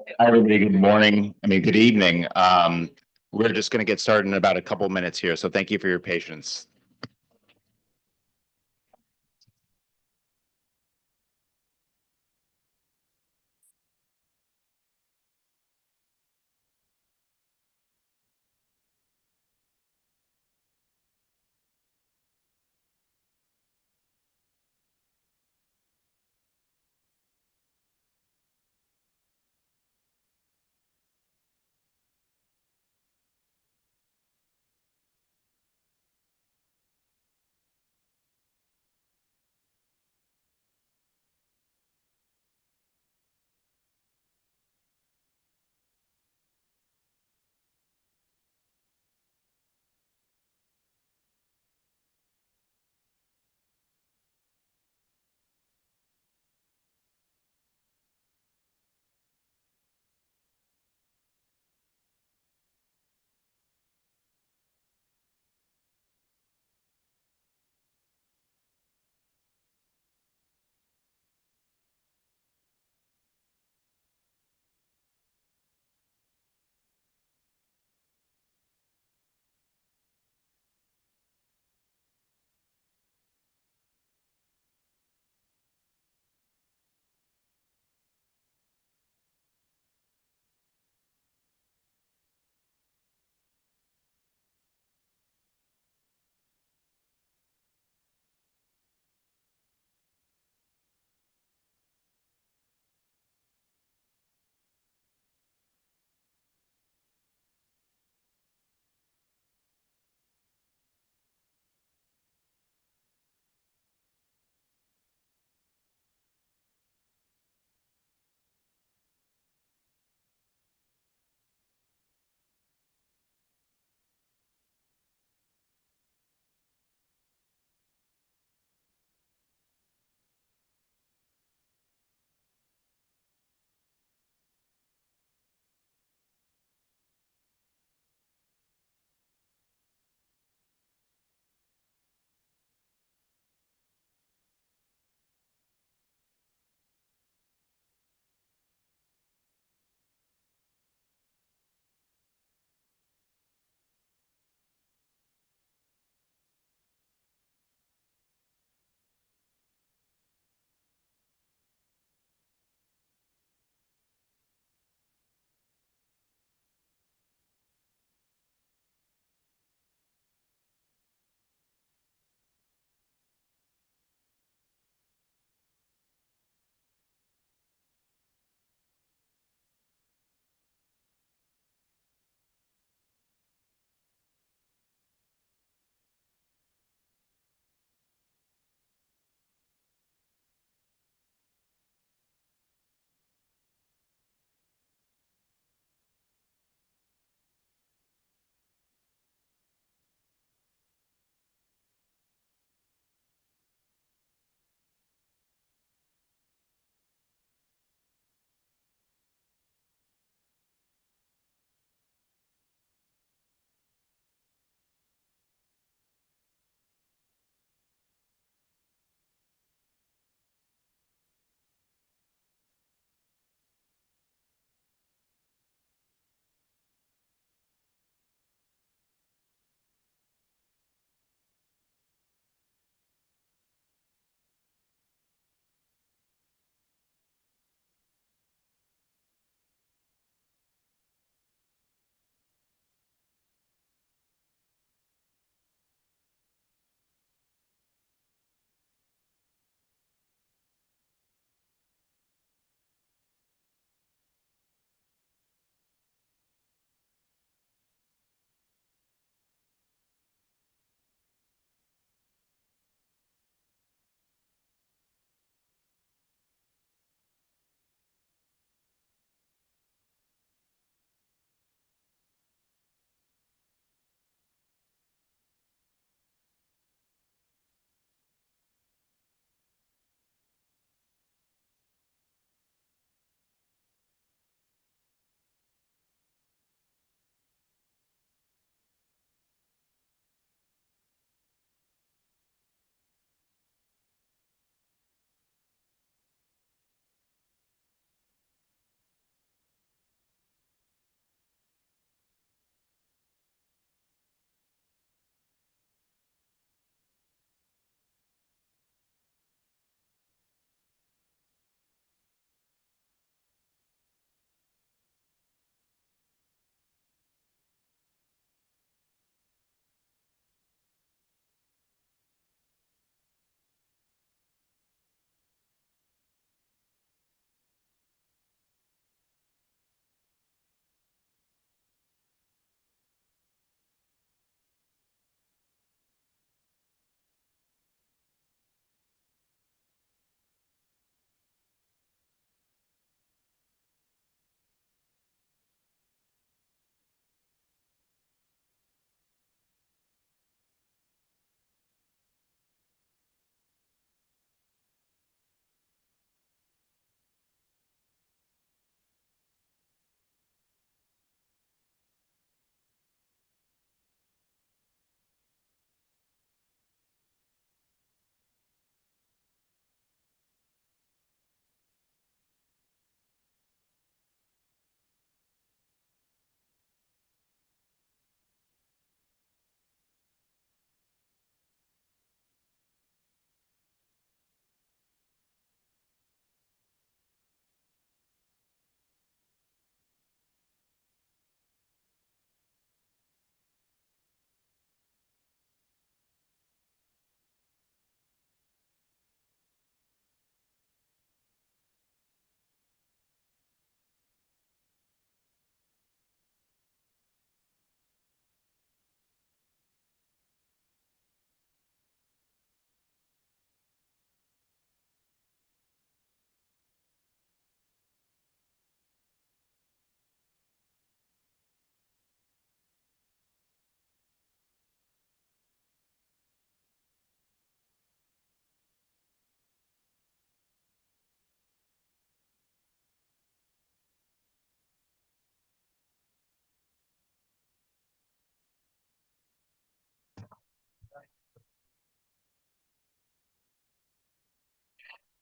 Hi, everybody. Good morning. Good evening. We're just going to get started in about a couple minutes here, so thank you for your patience.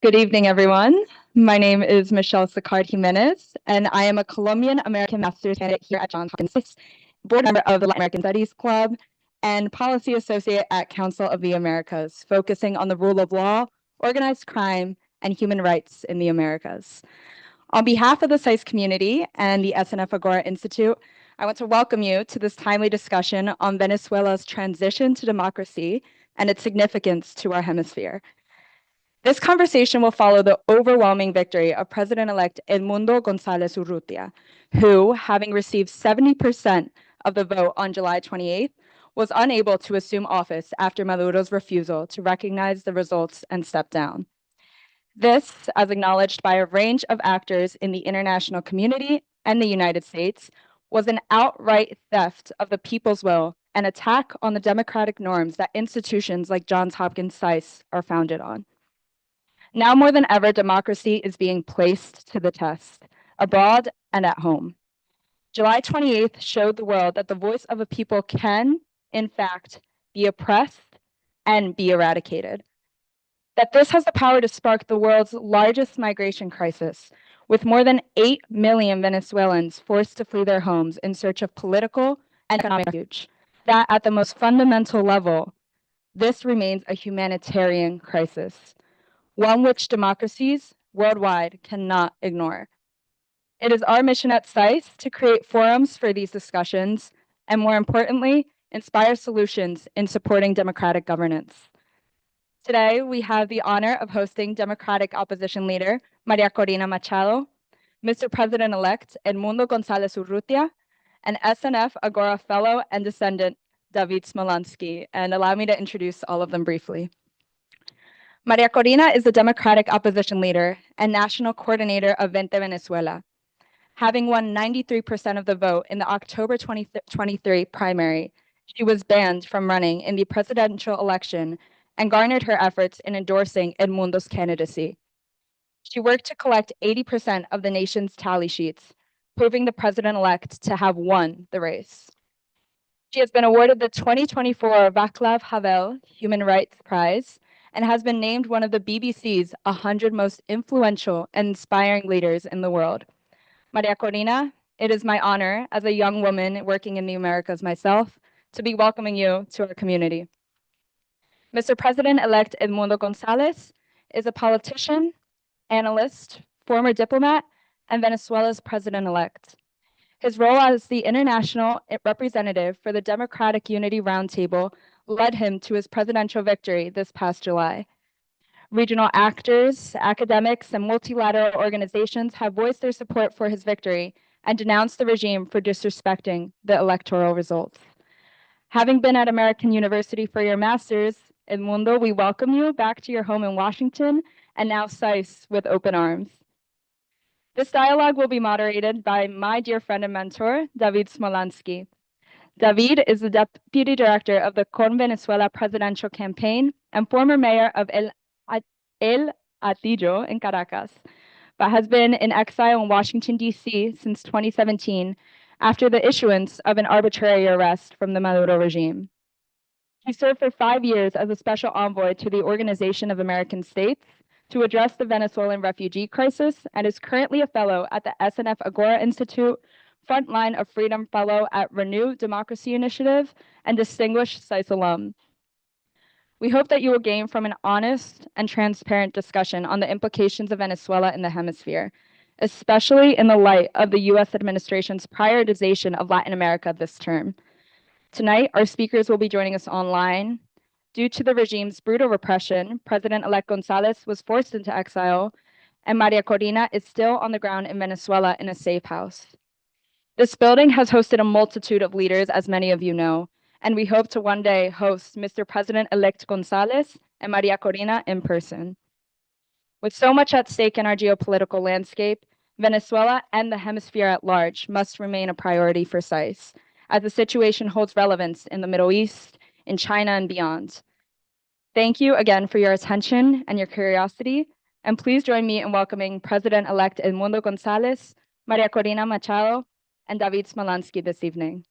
Good evening, everyone. My name is Michelle Sicard Jimenez, and I am a Colombian American Master's candidate here at Johns Hopkins, board member of the Latin American Studies Club, and policy associate at Council of the Americas, focusing on the rule of law, organized crime, and human rights in the Americas. On behalf of the SICE community and the SNF Agora Institute, I want to welcome you to this timely discussion on Venezuela's transition to democracy and its significance to our hemisphere. This conversation will follow the overwhelming victory of President-elect Edmundo Gonzalez Urrutia, who, having received 70% of the vote on July 28th, was unable to assume office after Maduro's refusal to recognize the results and step down. This, as acknowledged by a range of actors in the international community and the United States, was an outright theft of the people's will, an attack on the democratic norms that institutions like Johns Hopkins SICE are founded on. Now more than ever, democracy is being placed to the test, abroad and at home. July 28th showed the world that the voice of a people can, in fact, be oppressed and be eradicated. That this has the power to spark the world's largest migration crisis, with more than 8 million Venezuelans forced to flee their homes in search of political and economic refuge. That at the most fundamental level, this remains a humanitarian crisis, one which democracies worldwide cannot ignore. It is our mission at SICE to create forums for these discussions, and more importantly, inspire solutions in supporting democratic governance. Today, we have the honor of hosting Democratic Opposition Leader Maria Corina Machado, Mr. President-elect Edmundo Gonzalez Urrutia, and SNF Agora Fellow and Descendant David Smolansky. And allow me to introduce all of them briefly. Maria Corina is the Democratic Opposition Leader and National Coordinator of Vente Venezuela. Having won 93% of the vote in the October 2023 primary, she was banned from running in the presidential election and garnered her efforts in endorsing Edmundo's candidacy. She worked to collect 80% of the nation's tally sheets, proving the president-elect to have won the race. She has been awarded the 2024 Václav Havel Human Rights Prize and has been named one of the BBC's 100 most influential and inspiring leaders in the world. Maria Corina, it is my honor as a young woman working in the Americas myself to be welcoming you to our community. Mr. President-elect Edmundo Gonzalez is a politician, analyst, former diplomat, and Venezuela's president-elect. His role as the international representative for the Democratic Unity Roundtable led him to his presidential victory this past July. Regional actors, academics, and multilateral organizations have voiced their support for his victory and denounced the regime for disrespecting the electoral results. Having been at American University for your master's, Edmundo, we welcome you back to your home in Washington and now SICE with open arms. This dialogue will be moderated by my dear friend and mentor, David Smolansky. David is the Deputy Director of the Con Venezuela Presidential Campaign and former mayor of El Atillo in Caracas, but has been in exile in Washington, D.C. since 2017 after the issuance of an arbitrary arrest from the Maduro regime. He served for 5 years as a special envoy to the Organization of American States to address the Venezuelan refugee crisis and is currently a fellow at the SNF Agora Institute, Frontline of Freedom Fellow at Renew Democracy Initiative, and distinguished SICE alum. We hope that you will gain from an honest and transparent discussion on the implications of Venezuela in the hemisphere, especially in the light of the U.S. administration's prioritization of Latin America this term. Tonight, our speakers will be joining us online. Due to the regime's brutal repression, President-elect Gonzalez was forced into exile, and Maria Corina is still on the ground in Venezuela in a safe house. This building has hosted a multitude of leaders, as many of you know, and we hope to one day host Mr. President-elect Gonzalez and Maria Corina in person. With so much at stake in our geopolitical landscape, Venezuela and the hemisphere at large must remain a priority for SICE, as the situation holds relevance in the Middle East, in China, and beyond. Thank you again for your attention and your curiosity, and please join me in welcoming President-elect Edmundo Gonzalez, Maria Corina Machado, and David Smolansky this evening.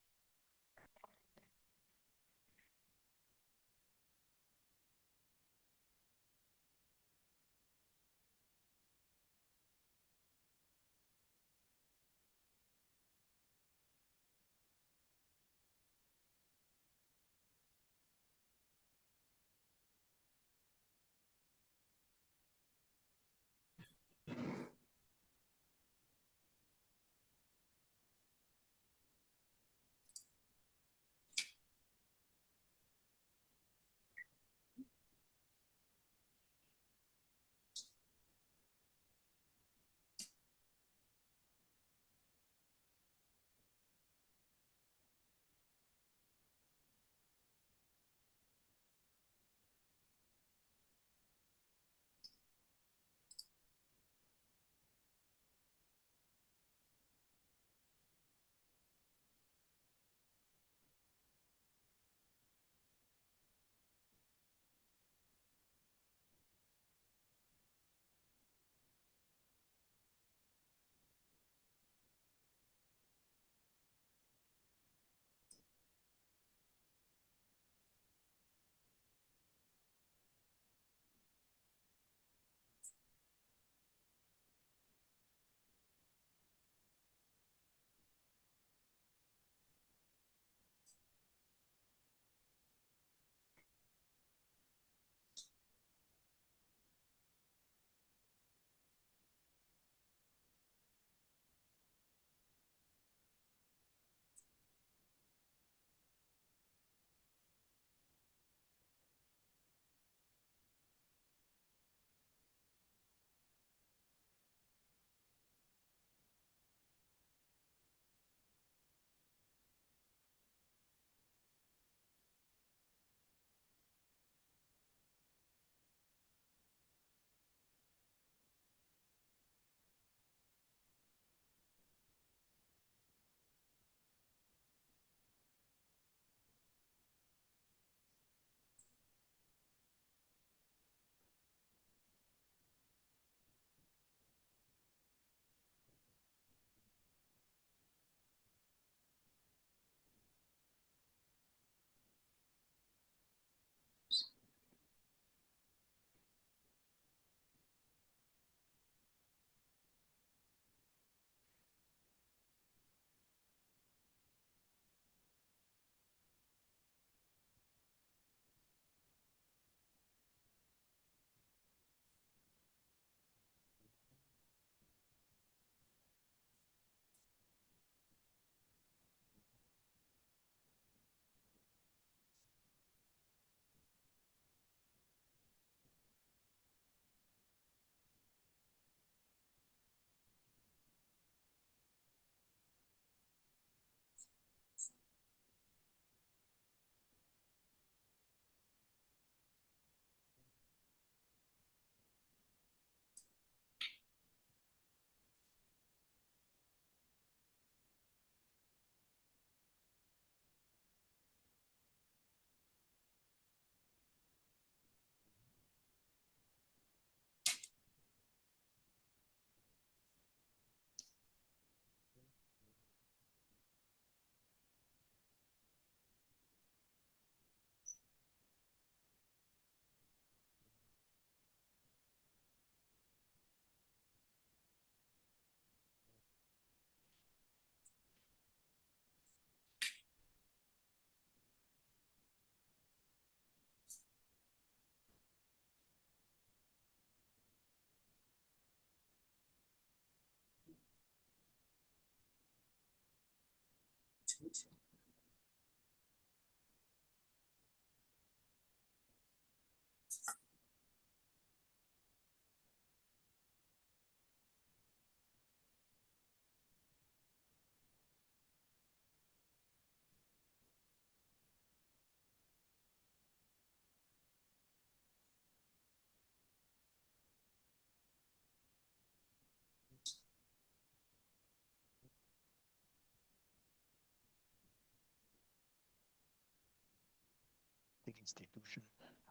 The institution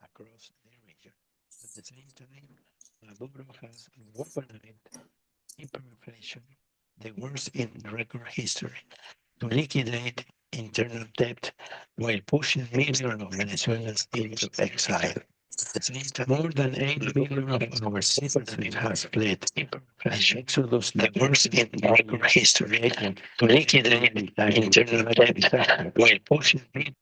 across the region. At the same time, Maduro has weaponized hyperinflation, the worst in record history, to liquidate internal debt while pushing millions of Venezuelans into exile. At the same time, more than 8 million of our citizens have fled hyperinflation, exodus, the worst in record history, to liquidate internal debt while pushing millions.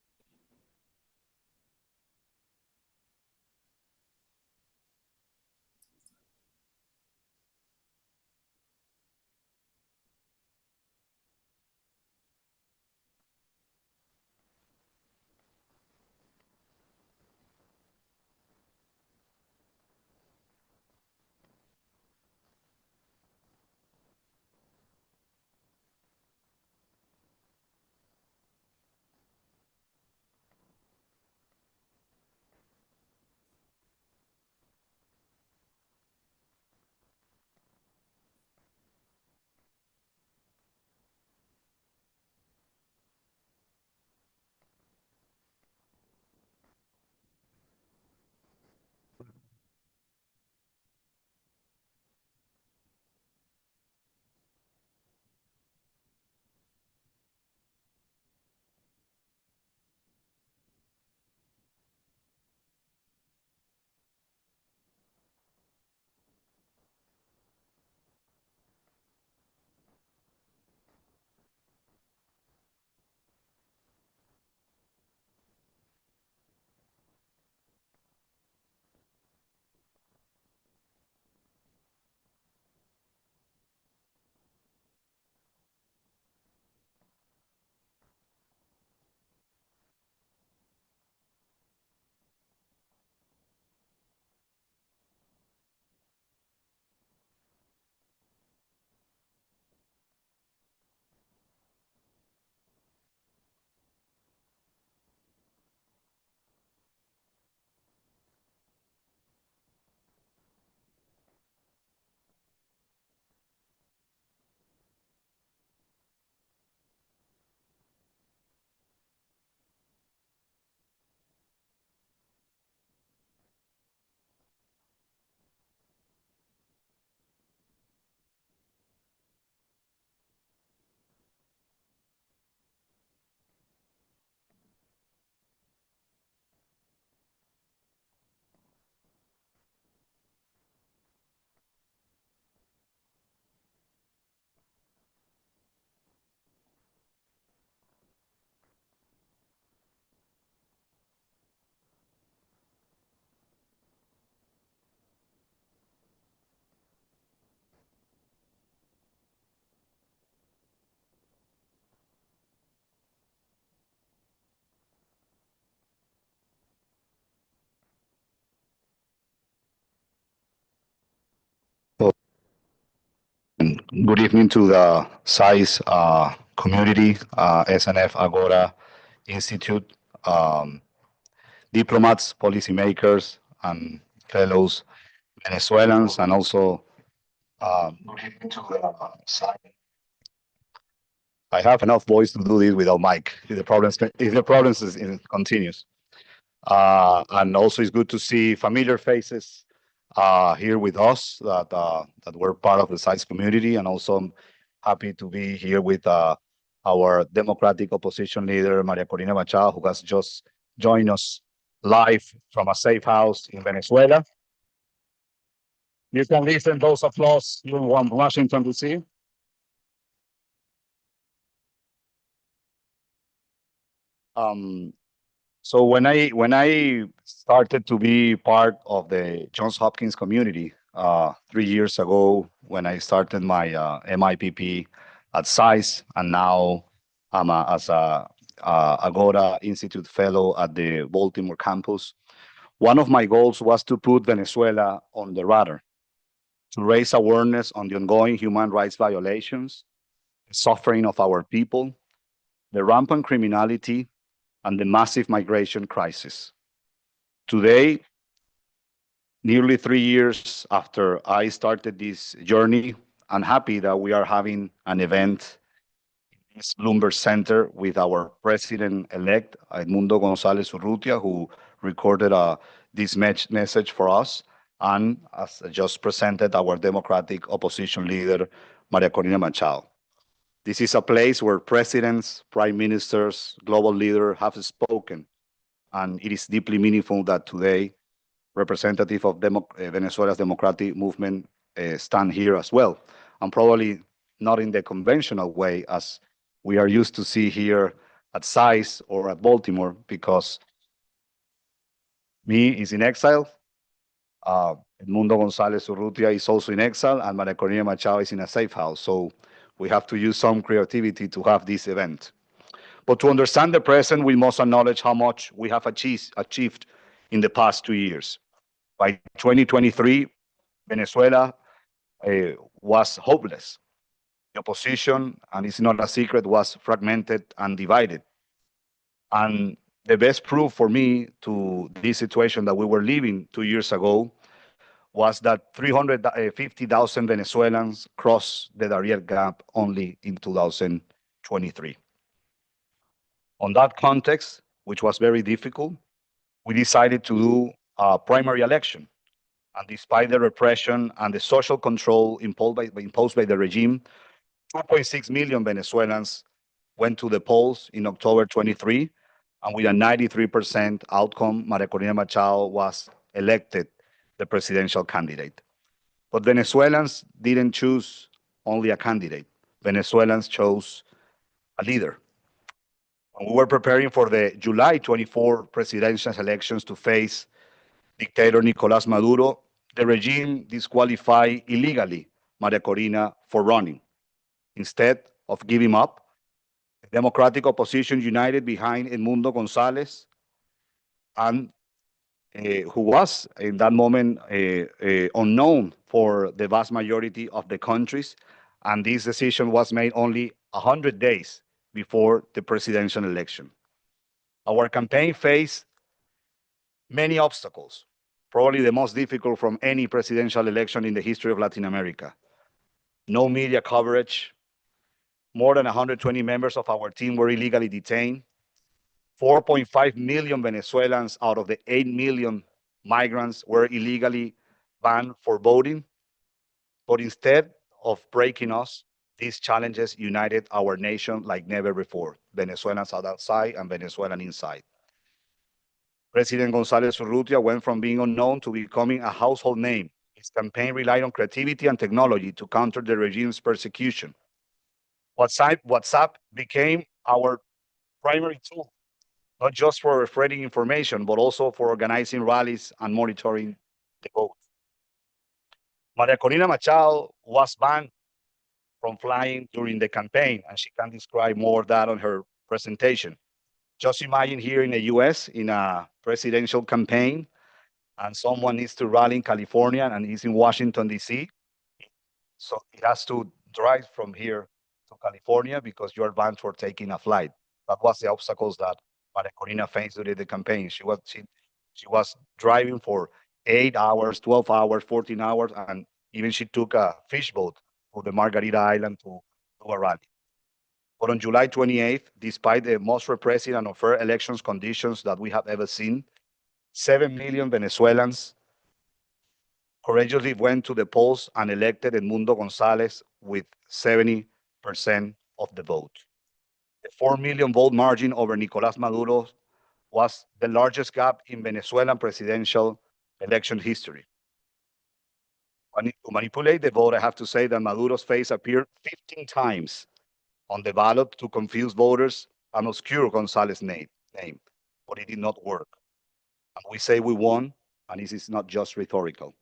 Good evening to the SAIS community, SNF Agora Institute, diplomats, policymakers, and fellows Venezuelans, and also good evening to the SAIS. I have enough voice to do this without mic. If the problems continues. And also, it's good to see familiar faces here with us that were part of the SAIS community, and also I'm happy to be here with our Democratic opposition leader, Maria Corina Machado, who has just joined us live from a safe house in Venezuela. You can listen those applause in Washington, D.C. Um, So when I started to be part of the Johns Hopkins community 3 years ago, when I started my MIPP at SAIS, and now as a Agora Institute fellow at the Baltimore campus. One of my goals was to put Venezuela on the radar, to raise awareness on the ongoing human rights violations, the suffering of our people, the rampant criminality, and the massive migration crisis. Today, nearly 3 years after I started this journey, I'm happy that we are having an event in this Bloomberg Center with our president-elect, Edmundo Gonzalez Urrutia, who recorded this message for us, and as I just presented, our Democratic opposition leader, Maria Corina Machado. This is a place where presidents, prime ministers, global leaders have spoken, and it is deeply meaningful that today representative of Venezuela's democratic movement stand here as well, and probably not in the conventional way as we are used to see here at SAIS or at Baltimore, because me is in exile, Edmundo Gonzalez Urrutia is also in exile, and Maria Corina Machado is in a safe house. So we have to use some creativity to have this event. But to understand the present, we must acknowledge how much we have achieved in the past 2 years. By 2023, Venezuela was hopeless. The opposition, and it's not a secret, was fragmented and divided. And the best proof for me to this situation that we were living 2 years ago was that 350,000 Venezuelans crossed the Darien Gap only in 2023. On that context, which was very difficult, we decided to do a primary election. And despite the repression and the social control imposed by the regime, 2.6 million Venezuelans went to the polls in October 23, and with a 93% outcome, Maria Corina Machado was elected the presidential candidate. But Venezuelans didn't choose only a candidate. Venezuelans chose a leader. When we were preparing for the July 24 presidential elections to face dictator Nicolás Maduro, the regime disqualified illegally Maria Corina for running. Instead of giving up, the democratic opposition united behind Edmundo Gonzalez, and who was in that moment unknown for the vast majority of the countries. And this decision was made only 100 days before the presidential election. Our campaign faced many obstacles, probably the most difficult from any presidential election in the history of Latin America. No media coverage. More than 120 members of our team were illegally detained. 4.5 million Venezuelans out of the 8 million migrants were illegally banned for voting. But instead of breaking us, these challenges united our nation like never before, Venezuelans outside and Venezuelans inside. President Gonzalez Urrutia went from being unknown to becoming a household name. His campaign relied on creativity and technology to counter the regime's persecution. WhatsApp became our primary tool, not just for spreading information, but also for organizing rallies and monitoring the vote. Maria Corina Machado was banned from flying during the campaign, and she can describe more of that on her presentation. Just imagine here in the US, in a presidential campaign, and someone needs to rally in California and he's in Washington, D.C. So it has to drive from here to California because you are banned for taking a flight. That was the obstacles that Maria Corina faced during the campaign. She was driving for 8 hours, 12 hours, 14 hours, and even she took a fish boat to the Margarita Island to do a rally. But on July 28th, despite the most repressive and unfair elections conditions that we have ever seen, 7 million Venezuelans courageously went to the polls and elected Edmundo Gonzalez with 70% of the vote. The 4 million vote margin over Nicolás Maduro was the largest gap in Venezuelan presidential election history. To manipulate the vote, I have to say that Maduro's face appeared 15 times on the ballot to confuse voters and obscure Gonzalez's name, but it did not work. And we say we won, and this is not just rhetorical.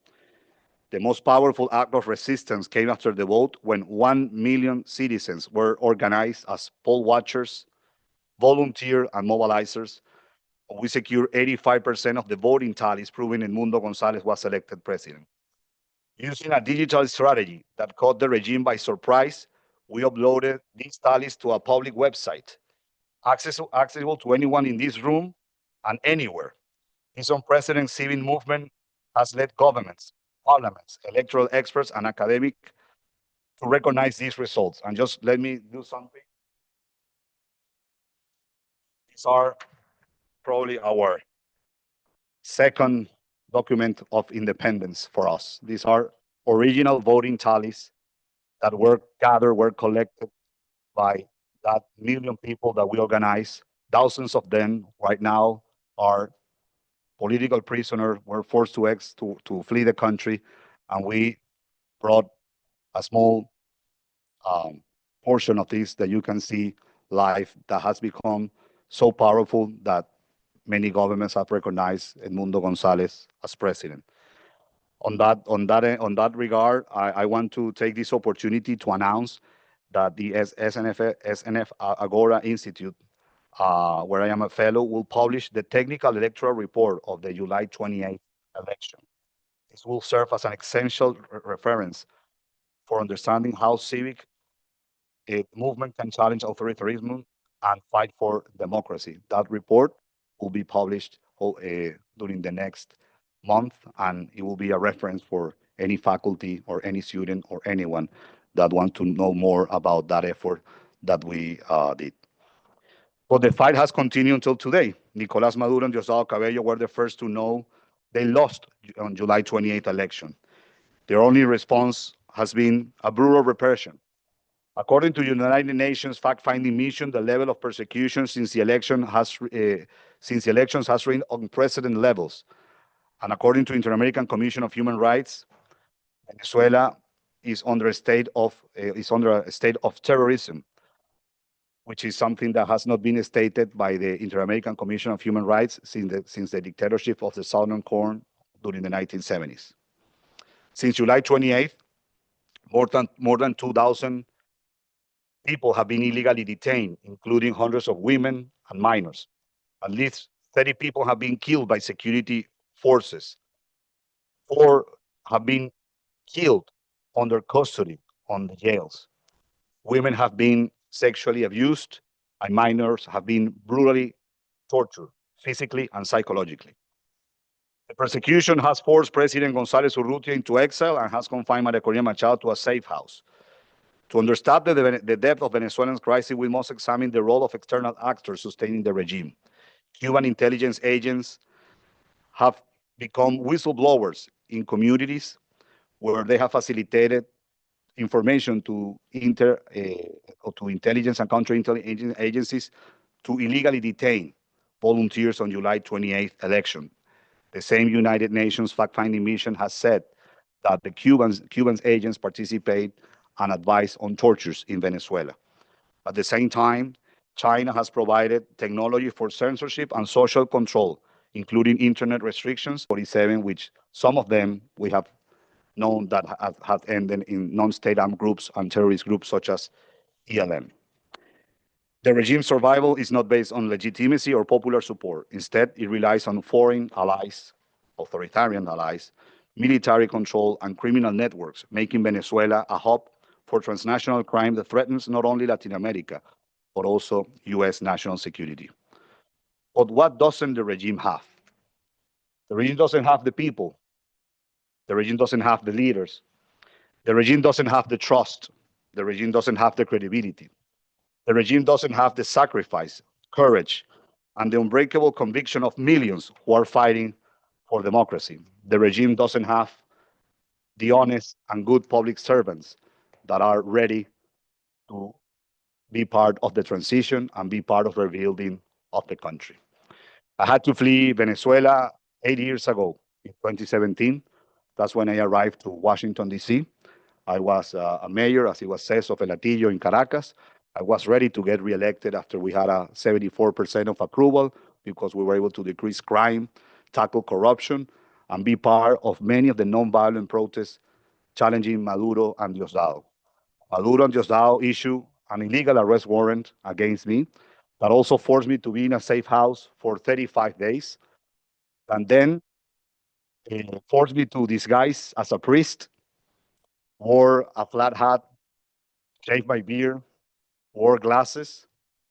The most powerful act of resistance came after the vote when 1 million citizens were organized as poll watchers, volunteers, and mobilizers. We secured 85% of the voting tallies, proving Edmundo Gonzalez was elected president. Using a digital strategy that caught the regime by surprise, we uploaded these tallies to a public website, accessible to anyone in this room and anywhere. This unprecedented civil movement has led governments, parliaments, electoral experts, and academics to recognize these results. And just let me do something. These are probably our second document of independence for us. These are original voting tallies that were gathered, were collected by that million people that we organized. Thousands of them right now are political prisoners, were forced to flee the country, and we brought a small portion of this that you can see live that has become so powerful that many governments have recognized Edmundo Gonzalez as president. On that regard, I want to take this opportunity to announce that the SNF Agora Institute, where I am a fellow, will publish the technical electoral report of the July 28th election. This will serve as an essential reference for understanding how civic movement can challenge authoritarianism and fight for democracy. That report will be published during the next month, and it will be a reference for any faculty or any student or anyone that want to know more about that effort that we did. But the fight has continued until today. Nicolás Maduro and Diosdado Cabello were the first to know they lost on July 28th election. Their only response has been a brutal repression. According to the United Nations fact-finding mission, the level of persecution since the elections has reached unprecedented levels. And according to Inter-American Commission of Human Rights, Venezuela is under a state of terrorism, which is something that has not been stated by the Inter-American Commission of Human Rights since the dictatorship of the Southern Corn during the 1970s. Since July 28th, more than 2,000 people have been illegally detained, including hundreds of women and minors. At least 30 people have been killed by security forces. 4 have been killed under custody on the jails. Women have been sexually abused, and minors have been brutally tortured, physically and psychologically. The persecution has forced President González Urrutia into exile and has confined Maria Corina Machado to a safe house. To understand the depth of Venezuela's crisis, we must examine the role of external actors sustaining the regime. Cuban intelligence agents have become whistleblowers in communities where they have facilitated information to intelligence and counterintelligence agencies to illegally detain volunteers on July 28th election. The same United Nations fact-finding mission has said that the Cuban agents participate and advise on tortures in Venezuela. At the same time, China has provided technology for censorship and social control, including internet restrictions, 47, which some of them we have known that have ended in non-state armed groups and terrorist groups such as ELN. The regime's survival is not based on legitimacy or popular support. Instead, it relies on foreign allies, authoritarian allies, military control, and criminal networks, making Venezuela a hub for transnational crime that threatens not only Latin America, but also U.S. national security. But what doesn't the regime have? The regime doesn't have the people. The regime doesn't have the leaders. The regime doesn't have the trust. The regime doesn't have the credibility. The regime doesn't have the sacrifice, courage, and the unbreakable conviction of millions who are fighting for democracy. The regime doesn't have the honest and good public servants that are ready to be part of the transition and be part of the rebuilding of the country. I had to flee Venezuela 8 years ago in 2017. That's when I arrived to Washington, D.C. I was a mayor, as it was said, of El Latillo in Caracas. I was ready to get reelected after we had a 74% of approval because we were able to decrease crime, tackle corruption, and be part of many of the nonviolent protests challenging Maduro and Diosdado. Maduro and Diosdado issue an illegal arrest warrant against me that also forced me to be in a safe house for 35 days, and then forced me to disguise as a priest, wore a flat hat, shave my beard, wore glasses,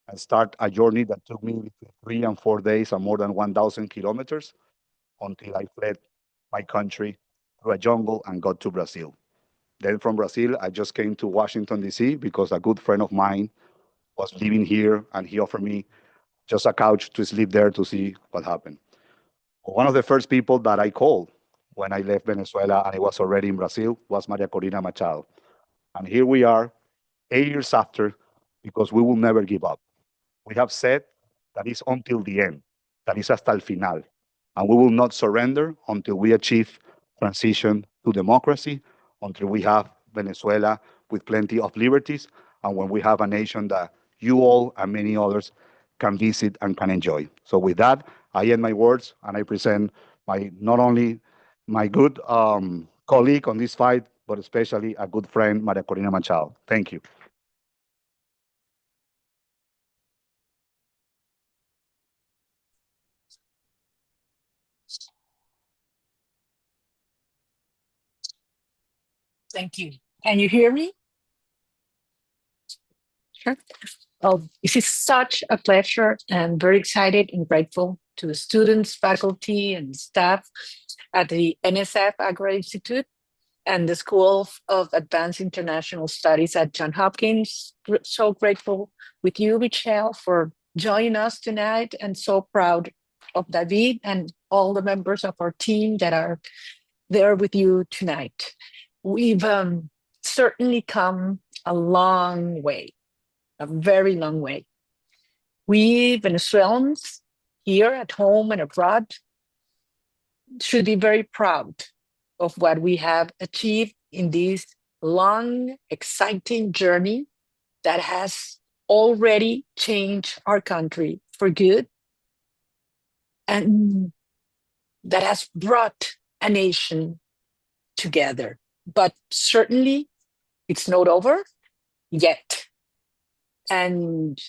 and start a journey that took me between 3 and 4 days and more than 1,000 kilometers until I fled my country through a jungle and got to Brazil. Then from Brazil, I just came to Washington, D.C. because a good friend of mine was living here and he offered me just a couch to sleep there to see what happened. One of the first people that I called when I left Venezuela and I was already in Brazil was Maria Corina Machado. And here we are 8 years after because we will never give up. We have said that is until the end, that is hasta el final. And we will not surrender until we achieve transition to democracy, until we have Venezuela with plenty of liberties, and when we have a nation that you all and many others can visit and can enjoy. So with that, I end my words and I present my not only my good colleague on this fight, but especially a good friend, Maria Corina Machado. Thank you. Thank you. Can you hear me? Sure. Oh, this is such a pleasure and very excited and grateful to the students, faculty, and staff at the NSF Agro Institute and the School of Advanced International Studies at Johns Hopkins. So grateful with you, Michelle, for joining us tonight, and so proud of David and all the members of our team that are there with you tonight. We've certainly come a long way, a very long way. We Venezuelans here at home and abroad should be very proud of what we have achieved in this long, exciting journey that has already changed our country for good and that has brought a nation together. But certainly it's not over yet. And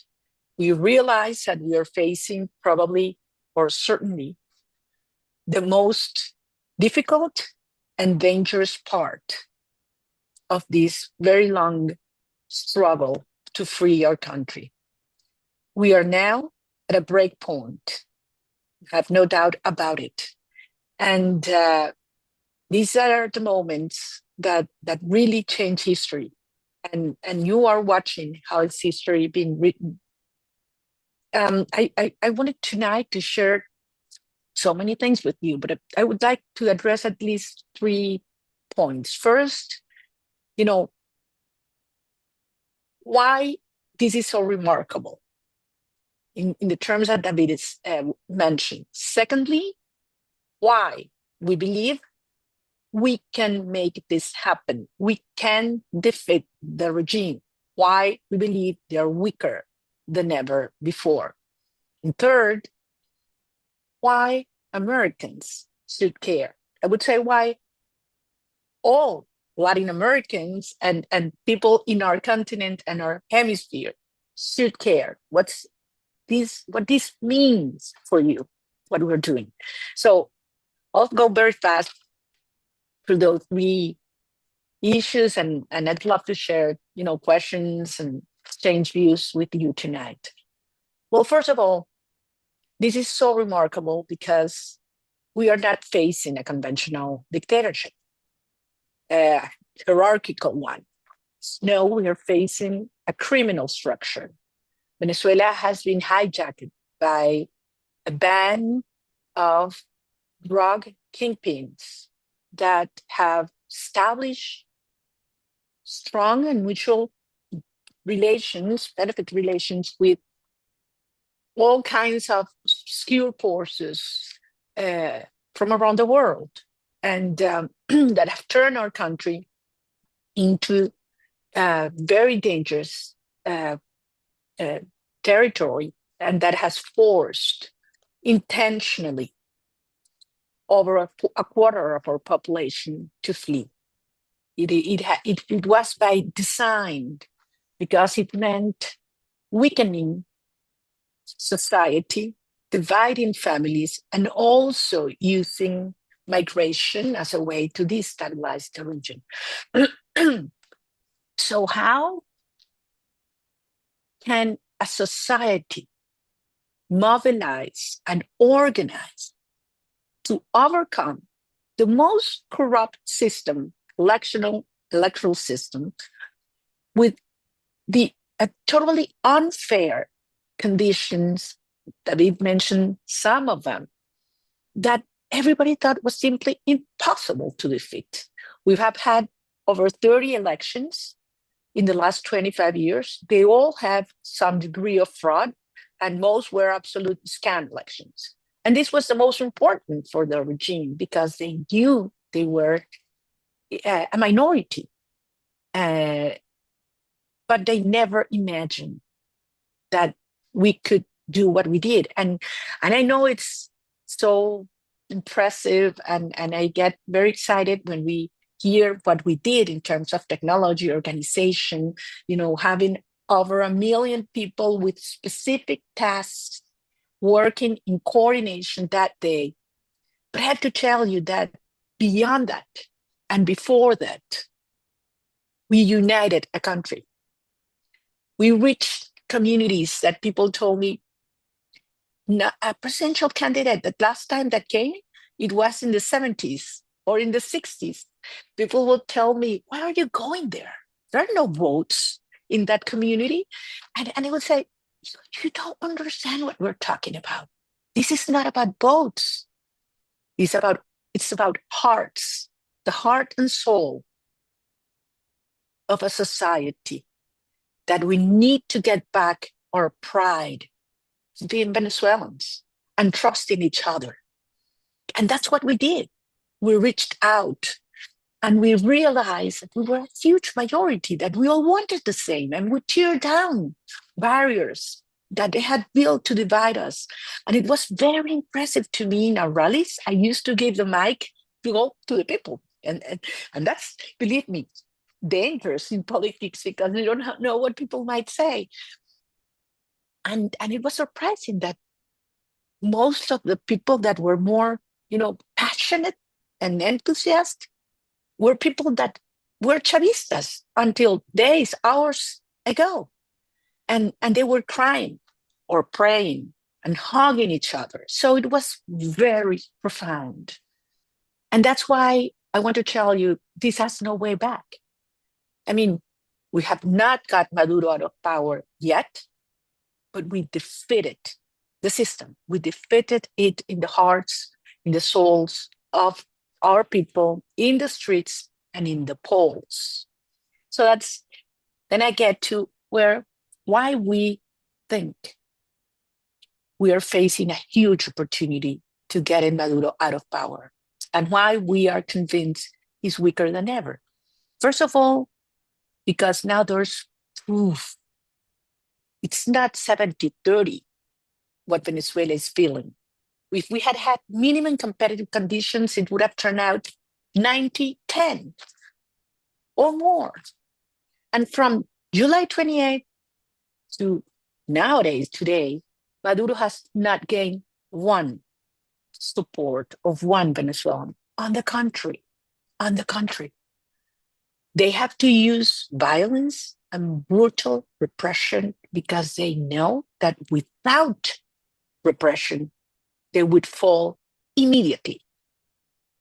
we realize that we are facing probably, or certainly, the most difficult and dangerous part of this very long struggle to free our country. We are now at a break point. I have no doubt about it. And these are the moments that really change history. And you are watching how its history being written. I wanted tonight to share so many things with you, but I would like to address at least 3 points. First, why this is so remarkable in the terms that David is mentioned. Secondly, why we believe we can make this happen. We can defeat the regime. Why we believe they are weaker than ever before. And third, why Americans should care. I would say why all Latin Americans and people in our continent and our hemisphere should care. What this means for you, what we're doing. So I'll go very fast through those 3 issues, and I'd love to share, questions and exchange views with you tonight. Well, first of all, this is so remarkable because we are not facing a conventional dictatorship, a hierarchical one. No, we are facing a criminal structure. Venezuela has been hijacked by a band of drug kingpins that have established strong and mutual relations, benefit relations with all kinds of skilled forces from around the world, and that have turned our country into very dangerous territory, and that has forced intentionally over a quarter of our population to flee. It was by design because it meant weakening society, dividing families, and also using migration as a way to destabilize the region. So how can a society mobilize and organize to overcome the most corrupt system, electoral system, with the totally unfair conditions that we've mentioned, some of them, that everybody thought was simply impossible to defeat. We have had over 30 elections in the last 25 years. They all have some degree of fraud, and most were absolute scam elections. And this was the most important for the regime because they knew they were a minority. But they never imagined that we could do what we did. And I know it's so impressive, and I get very excited when we hear what we did in terms of technology, organization, having over 1 million people with specific tasks working in coordination that day. But I have to tell you that beyond that and before that, we united a country. We reached communities that people told me, a presidential candidate that last time that came, it was in the 70s or in the 60s. People will tell me, why are you going there? There are no votes in that community. And I would say, you don't understand what we're talking about. This is not about votes. It's about hearts, the heart and soul of a society, that we need to get back our pride as being Venezuelans and trust in each other. And that's what we did. We reached out and we realized that we were a huge majority, that we all wanted the same, and we tear down barriers that they had built to divide us. And it was very impressive to me in our rallies. I used to give the mic to the people. And that's, believe me, dangerous in politics because you don't know what people might say. And it was surprising that most of the people that were more, passionate and enthusiastic were people that were Chavistas until days, hours ago. And they were crying or praying and hugging each other. So it was very profound. And that's why I want to tell you, this has no way back. I mean, we have not got Maduro out of power yet, but we defeated the system. We defeated it in the hearts, in the souls of our people, in the streets and in the polls. So then I get to why we think we are facing a huge opportunity to get Maduro out of power, and why we are convinced he's weaker than ever. First of all, because now there's proof. It's not 70-30 what Venezuela is feeling. If we had had minimum competitive conditions, it would have turned out 90-10 or more. And from July 28th to nowadays, today, Maduro has not gained one support of one Venezuelan. On the contrary, they have to use violence and brutal repression because they know that without repression, they would fall immediately.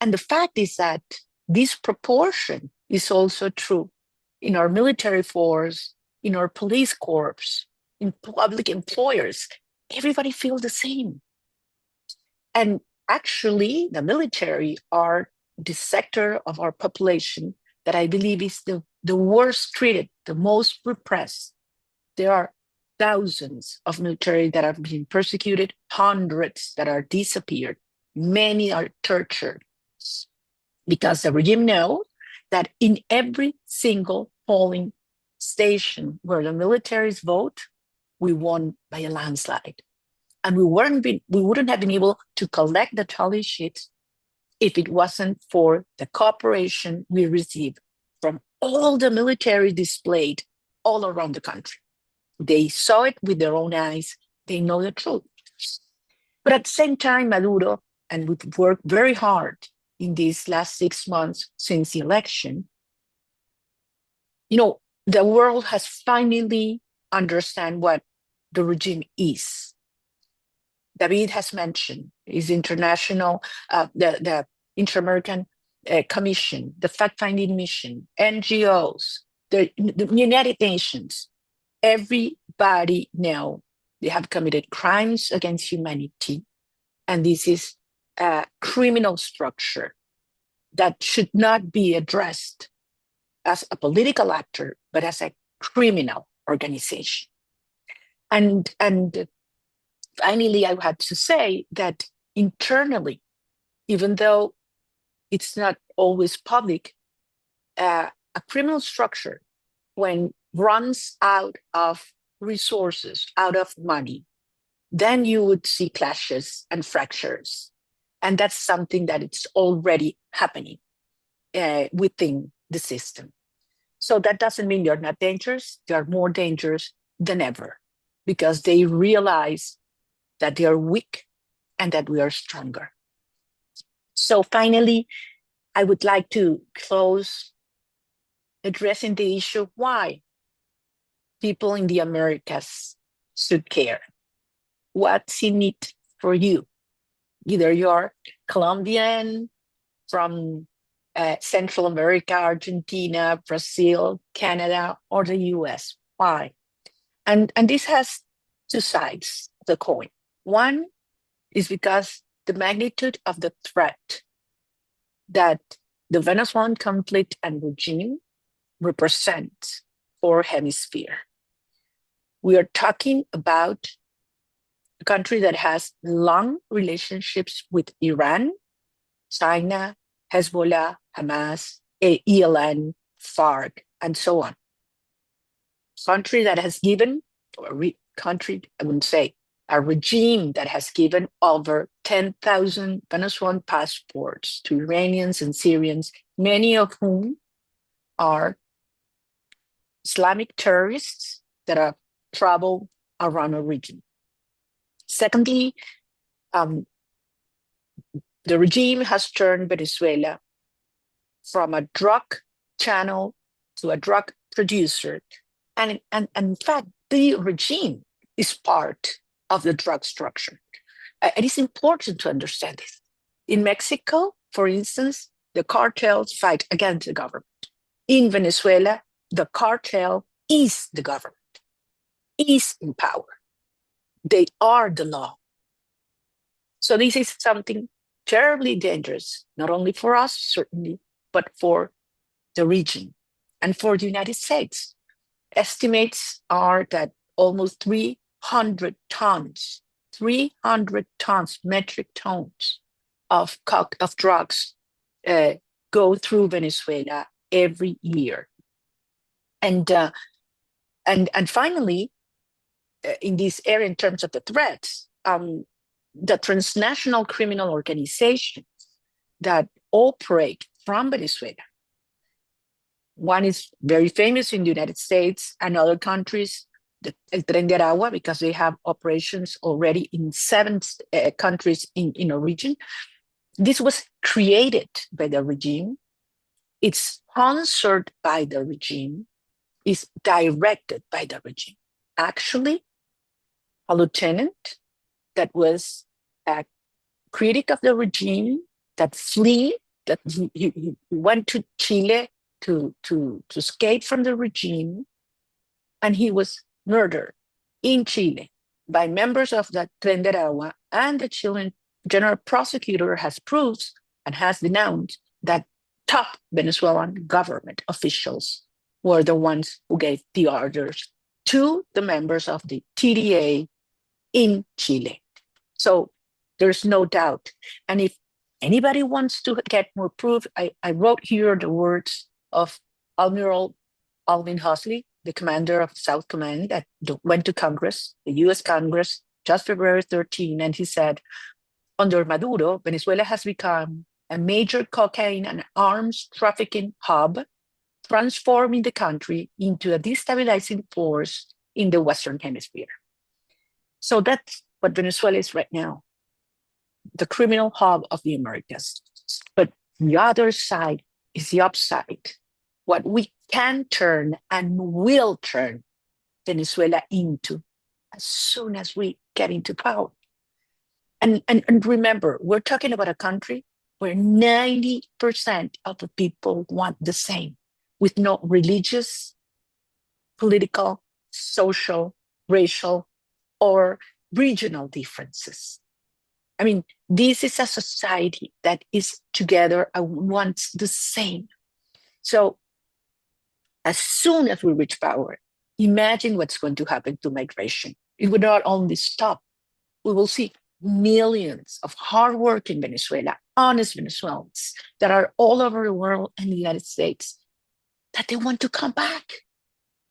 And the fact is that this proportion is also true in our military force, in our police corps, in public employers. Everybody feels the same. And actually, the military are the sector of our population that I believe is the worst treated, the most repressed. There are thousands of military that are being persecuted, hundreds that are disappeared, many are tortured, because the regime knows that in every single polling station where the militaries vote, we won by a landslide. And we wouldn't have been able to collect the tally sheets if it wasn't for the cooperation we received from all the military displayed all around the country. They saw it with their own eyes. They know the truth. But at the same time, Maduro, and we've worked very hard in these last 6 months since the election, the world has finally understand what the regime is. David has mentioned his international, the Inter-American Commission, the fact-finding mission, NGOs, the United Nations. Everybody now they have committed crimes against humanity, and this is a criminal structure that should not be addressed as a political actor, but as a criminal organization. And finally, I had to say that internally, even though it's not always public, a criminal structure, when runs out of resources, out of money, then you would see clashes and fractures. And that's something that it's already happening within the system. So that doesn't mean they're not dangerous. They are more dangerous than ever because they realize that they are weak and that we are stronger. So finally, I would like to close addressing the issue why people in the Americas should care. What's in it for you? Either you're Colombian, from Central America, Argentina, Brazil, Canada, or the US. Why? And this has two sides of the coin. One is because the magnitude of the threat that the Venezuelan conflict and regime represent for hemisphere. We are talking about a country that has long relationships with Iran, China, Hezbollah, Hamas, ELN, FARC, and so on. Country that has given, a regime that has given over 10,000 Venezuelan passports to Iranians and Syrians, many of whom are Islamic terrorists that have traveled around the region. Secondly, the regime has turned Venezuela from a drug channel to a drug producer. And in fact, the regime is part of the drug structure. It is important to understand this. In Mexico, for instance, the cartels fight against the government. In Venezuela, the cartel is the government, is in power. They are the law. So this is something terribly dangerous, not only for us, certainly, but for the region and for the United States. Estimates are that almost 300 tons, metric tons of drugs go through Venezuela every year. And finally, in this area, in terms of the threats, the transnational criminal organizations that operate from Venezuela. One is very famous in the United States and other countries, El Tren de Aragua, because they have operations already in 7 countries in a region. This was created by the regime. It's sponsored by the regime. It's directed by the regime. Actually, a lieutenant that was a critic of the regime, that he went to Chile to escape from the regime, and he was murdered in Chile by members of the Tren de Aragua, and the Chilean general prosecutor has proved and has denounced that top Venezuelan government officials were the ones who gave the orders to the members of the TDA in Chile. So there's no doubt. And if anybody wants to get more proof, I wrote here the words of Admiral Alvin Huxley, the commander of South Command, that went to Congress, the US Congress, just February 13, and he said, under Maduro, Venezuela has become a major cocaine and arms trafficking hub, transforming the country into a destabilizing force in the Western Hemisphere. So that's what Venezuela is right now, the criminal hub of the Americas. But the other side is the upside, what we can turn and will turn Venezuela into as soon as we get into power. And remember, we're talking about a country where 90% of the people want the same, with no religious, political, social, racial, or regional differences. I mean, this is a society that is together and wants the same. So as soon as we reach power, imagine what's going to happen to migration. It will not only stop, we will see millions of hardworking Venezuela, honest Venezuelans that are all over the world and the United States, that they want to come back.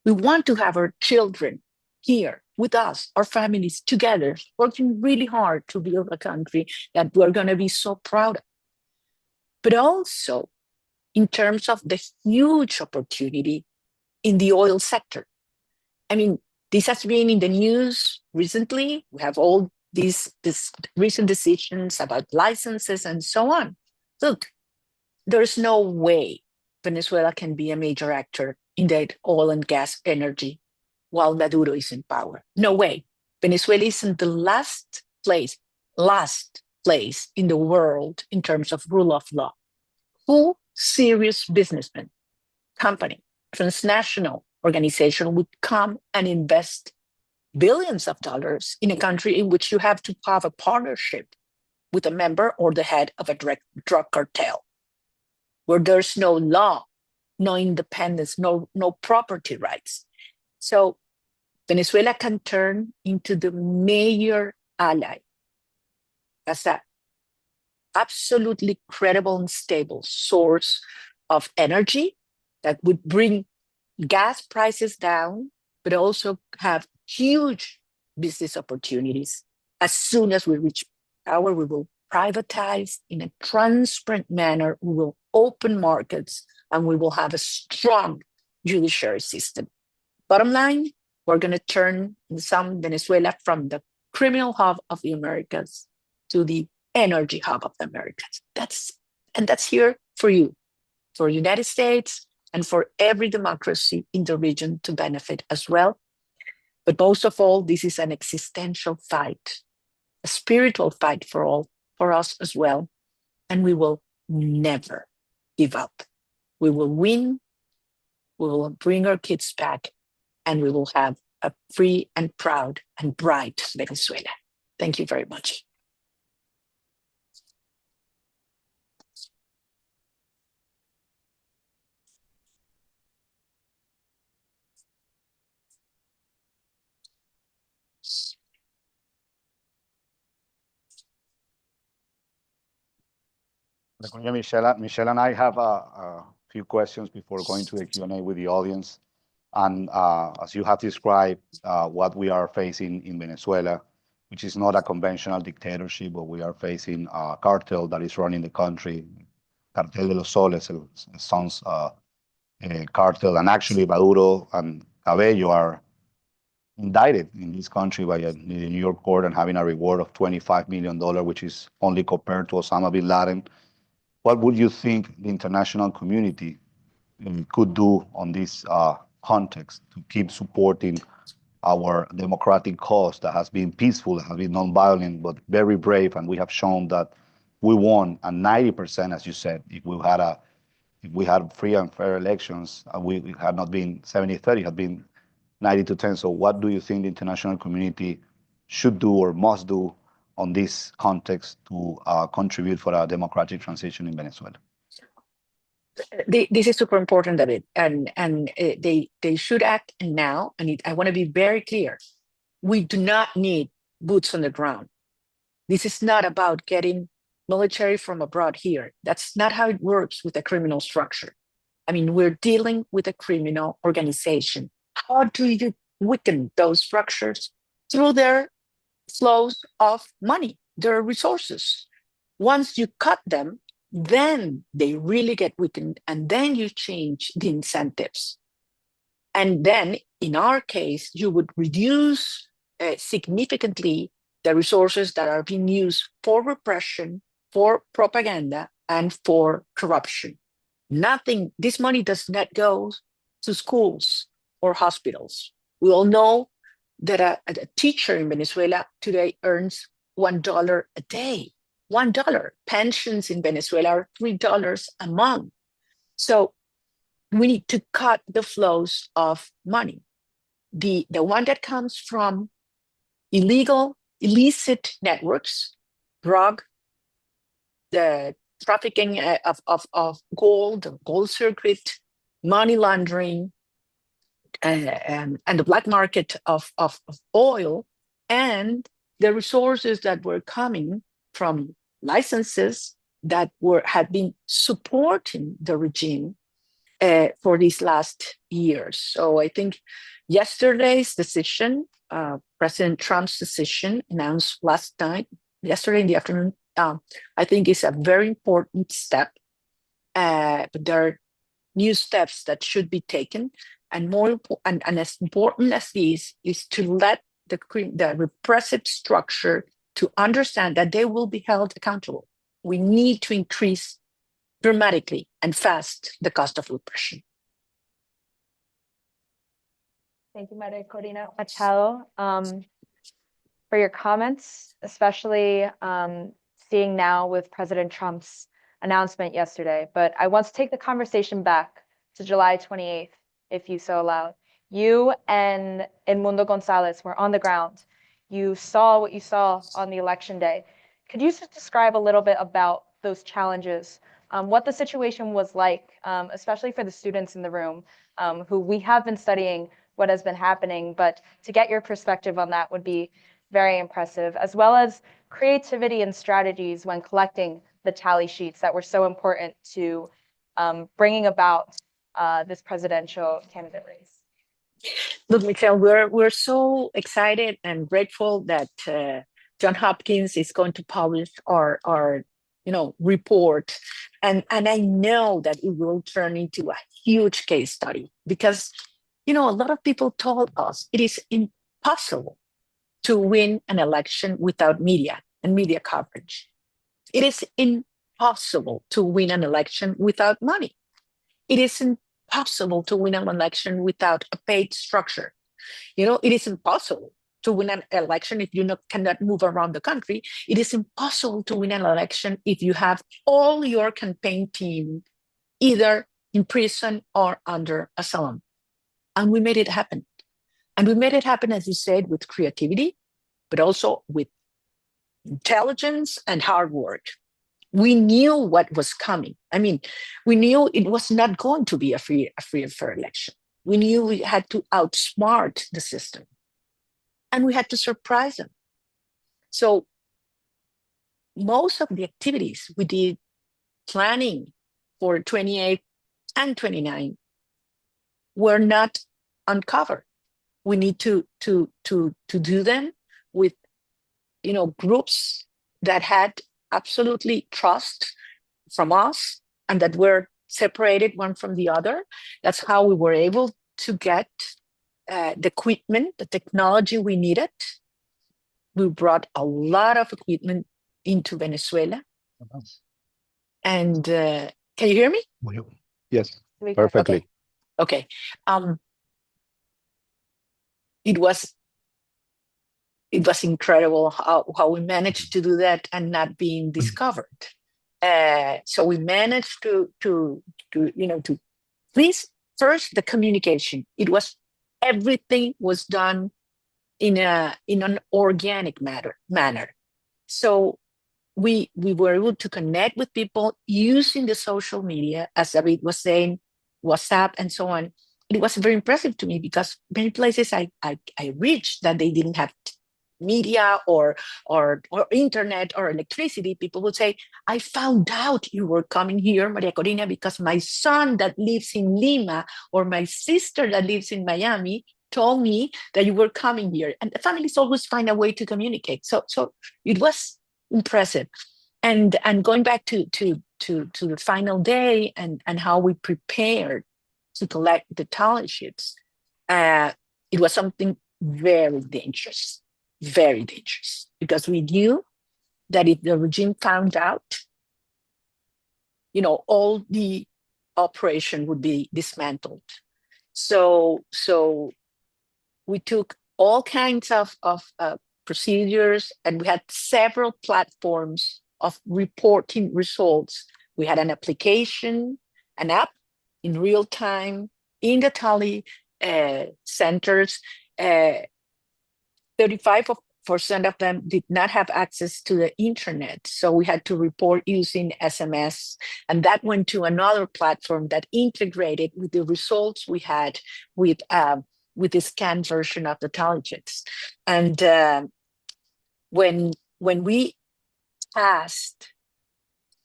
We want to have our children here with us, our families together, working really hard to build a country that we're going to be so proud of. But also in terms of the huge opportunity in the oil sector. I mean, this has been in the news recently. We have all these recent decisions about licenses and so on. Look, there's no way Venezuela can be a major actor in the oil and gas energy while Maduro is in power. No way. Venezuela is in the last place in the world in terms of rule of law. Who serious businessman, company, transnational organization would come and invest billions of dollars in a country in which you have to have a partnership with a member or the head of a drug cartel, where there's no law, no independence, no property rights. So Venezuela can turn into the major ally as an absolutely credible and stable source of energy that would bring gas prices down, but also have huge business opportunities. As soon as we reach power, we will privatize in a transparent manner, we will open markets, and we will have a strong judiciary system. Bottom line, we're going to turn some Venezuela from the criminal hub of the Americas to the energy hub of the Americas. That's here for you, for the United States, and for every democracy in the region to benefit as well. But most of all, this is an existential fight, a spiritual fight for us as well. And we will never give up. We will win, we will bring our kids back, and we will have a free and proud and bright Venezuela. Thank you very much. Michelle and I have a few questions before going to the Q&A with the audience. And as you have described, what we are facing in Venezuela, which is not a conventional dictatorship, but we are facing a cartel that is running the country, Cartel de los Soles, el Sons cartel. And actually, Maduro and Cabello are indicted in this country by the New York court and having a reward of $25 million, which is only compared to Osama bin Laden. What would you think the international community could do on this context to keep supporting our democratic cause that has been peaceful, has been nonviolent, but very brave, and we have shown that we won, and 90%, as you said, if we had free and fair elections, we had not been 70-30, had been 90-10. So what do you think the international community should do or must do on this context to contribute for a democratic transition in Venezuela? This is super important, David, and they should act now. And I want to be very clear: we do not need boots on the ground. This is not about getting military from abroad here. That's not how it works with a criminal structure. I mean, we're dealing with a criminal organization. How do you weaken those structures? Through their flows of money, their resources. Once you cut them, then they really get weakened, and then you change the incentives. And then, in our case, you would reduce significantly the resources that are being used for repression, for propaganda, and for corruption. Nothing, this money does not go to schools or hospitals. We all know that a teacher in Venezuela today earns $1 a day. $1. Pensions in Venezuela are $3 a month. So we need to cut the flows of money. The one that comes from illicit networks, drug, the trafficking of gold circuit, money laundering, and the black market of oil, and the resources that were coming from licenses that had been supporting the regime for these last years. So I think yesterday's decision, President Trump's decision announced last night, yesterday in the afternoon, I think is a very important step. But there are new steps that should be taken. And as important as these is to let the repressive structure to understand that they will be held accountable. We need to increase dramatically and fast the cost of repression. Thank you, Maria Corina Machado, for your comments, especially seeing now with President Trump's announcement yesterday. But I want to take the conversation back to July 28th, if you so allow. You and Edmundo Gonzalez were on the ground. You saw what you saw on the election day. Could you just describe a little bit about those challenges, what the situation was like, especially for the students in the room, who we have been studying what has been happening, but to get your perspective on that would be very impressive, as well as creativity and strategies when collecting the tally sheets that were so important to bringing about this presidential candidate race. Look, Michelle, we're so excited and grateful that John Hopkins is going to publish our report, and I know that it will turn into a huge case study, because a lot of people told us it is impossible to win an election without media and media coverage. It is impossible to win an election without money. It is impossible to win an election without a paid structure. It is impossible to win an election if you cannot move around the country. It is impossible to win an election if you have all your campaign team either in prison or under asylum. And we made it happen. And we made it happen, as you said, with creativity, but also with intelligence and hard work. We knew what was coming. I mean, we knew it was not going to be a free and fair election. We knew we had to outsmart the system, and we had to surprise them. So most of the activities we did planning for 28 and 29 were not uncovered. We need to do them with groups that had absolutely trust from us and that were separated one from the other. That's how we were able to get the equipment, the technology we needed. We brought a lot of equipment into Venezuela. And can you hear me? Yes, perfectly. Okay. It was incredible how we managed to do that and not being discovered. So we managed to please, first, the communication. Everything was done in an organic manner. So we were able to connect with people using the social media, as David was saying, WhatsApp and so on. It was very impressive to me because many places I reached that they didn't have media or internet or electricity. People would say, I found out you were coming here, Maria Corina, because my son that lives in Lima or my sister that lives in Miami told me that you were coming here. And the families always find a way to communicate. So it was impressive. And going back to the final day and how we prepared to collect the tally sheets, it was something very dangerous, because we knew that if the regime found out, all the operation would be dismantled. So we took all kinds of procedures, and we had several platforms of reporting results. We had an application, an app in real time in the tally centers. 35% of them did not have access to the internet, so we had to report using SMS, and that went to another platform that integrated with the results we had with the scanned version of the tally sheets. And when we passed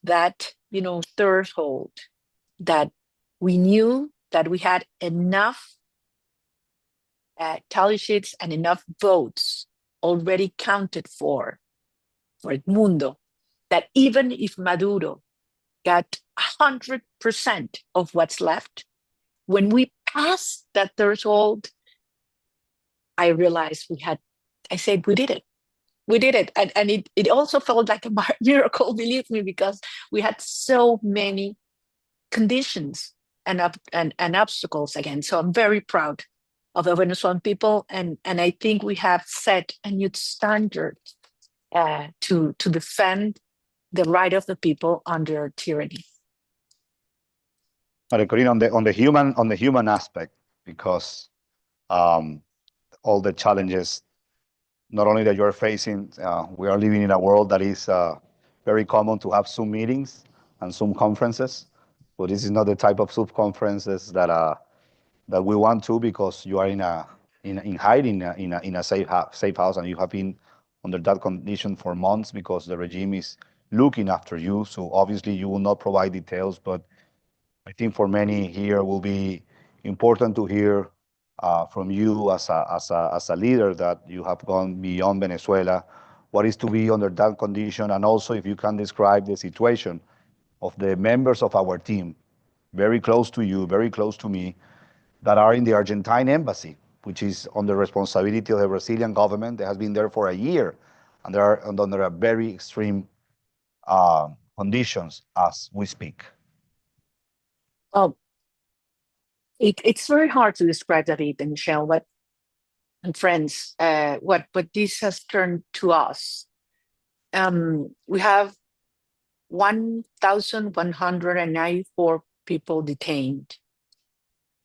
that threshold, that we knew that we had enough tally sheets and enough votes already counted for Edmundo, that even if Maduro got 100% of what's left, when we passed that threshold, I realized I said, we did it. We did it. And it also felt like a miracle, believe me, because we had so many conditions and obstacles again. So I'm very proud of the Venezuelan people. And I think we have set a new standard to defend the right of the people under tyranny. But Corina, on the human aspect, because all the challenges, not only that you're facing, we are living in a world that is very common to have Zoom meetings and Zoom conferences. So this is not the type of Zoom conferences that we want to, because you are in hiding in a safe house, and you have been under that condition for months because the regime is looking after you. So obviously you will not provide details, but I think for many here will be important to hear from you as a leader that you have gone beyond Venezuela, what is to be under that condition, and also if you can describe the situation of the members of our team, very close to you, very close to me, that are in the Argentine embassy, which is on the responsibility of the Brazilian government that has been there for a year, and they are under a very extreme conditions as we speak. Well, it's very hard to describe, David and Michelle, and friends, what this has turned to us. We have 1,194 people detained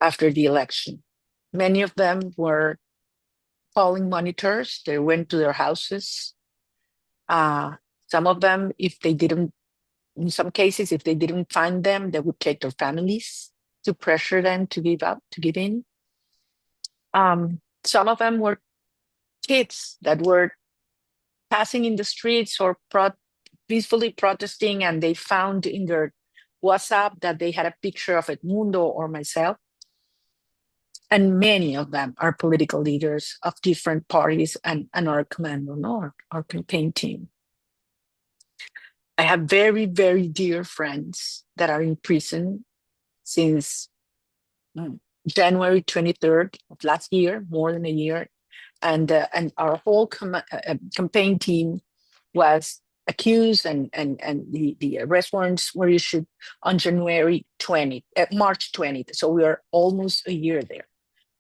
after the election. Many of them were polling monitors. They went to their houses. Some of them, in some cases, if they didn't find them, they would take their families to pressure them to give in. Some of them were kids that were passing in the streets or peacefully protesting, and they found in their WhatsApp that they had a picture of Edmundo or myself. And many of them are political leaders of different parties and our command or our campaign team. I have very, very dear friends that are in prison since January 23rd of last year, more than a year. And our whole campaign team was accused, and the arrest warrants were issued on March 20th. So we are almost a year there.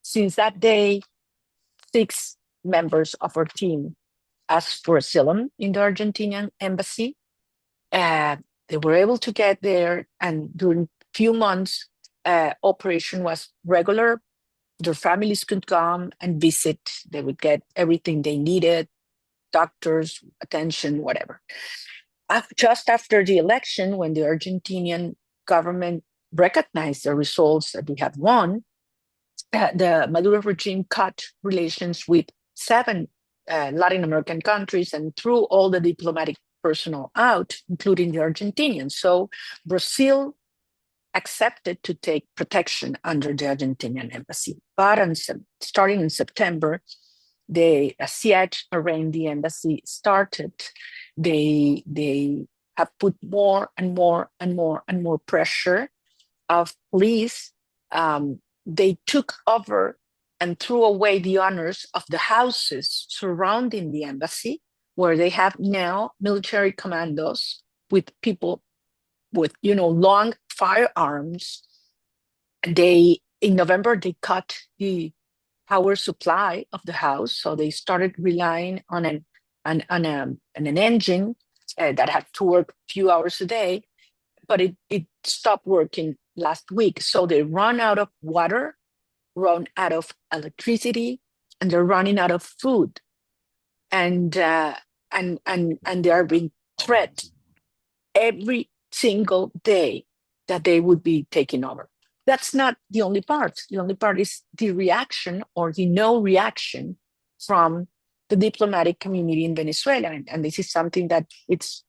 Since that day, 6 members of our team asked for asylum in the Argentinian embassy. They were able to get there, and during a few months, operation was regular. Their families could come and visit. They would get everything they needed, doctors, attention, whatever. Just after the election, when the Argentinian government recognized the results that we had won, the Maduro regime cut relations with 7 Latin American countries and threw all the diplomatic personnel out, including the Argentinians. So Brazil accepted to take protection under the Argentinian embassy. But starting in September, the siege around the embassy started. They have put more and more and more and more pressure of police. They took over and threw away the honors of the houses surrounding the embassy, where they have now military commandos with people with, long firearms. In November, they cut the power supply of the house, so they started relying on an engine that had to work a few hours a day, but it stopped working last week. So they run out of water, run out of electricity, and they're running out of food, and they are being threatened every single day that they would be taking over. That's not the only part. The only part is the reaction or the no reaction from the diplomatic community in Venezuela. And this is something that it's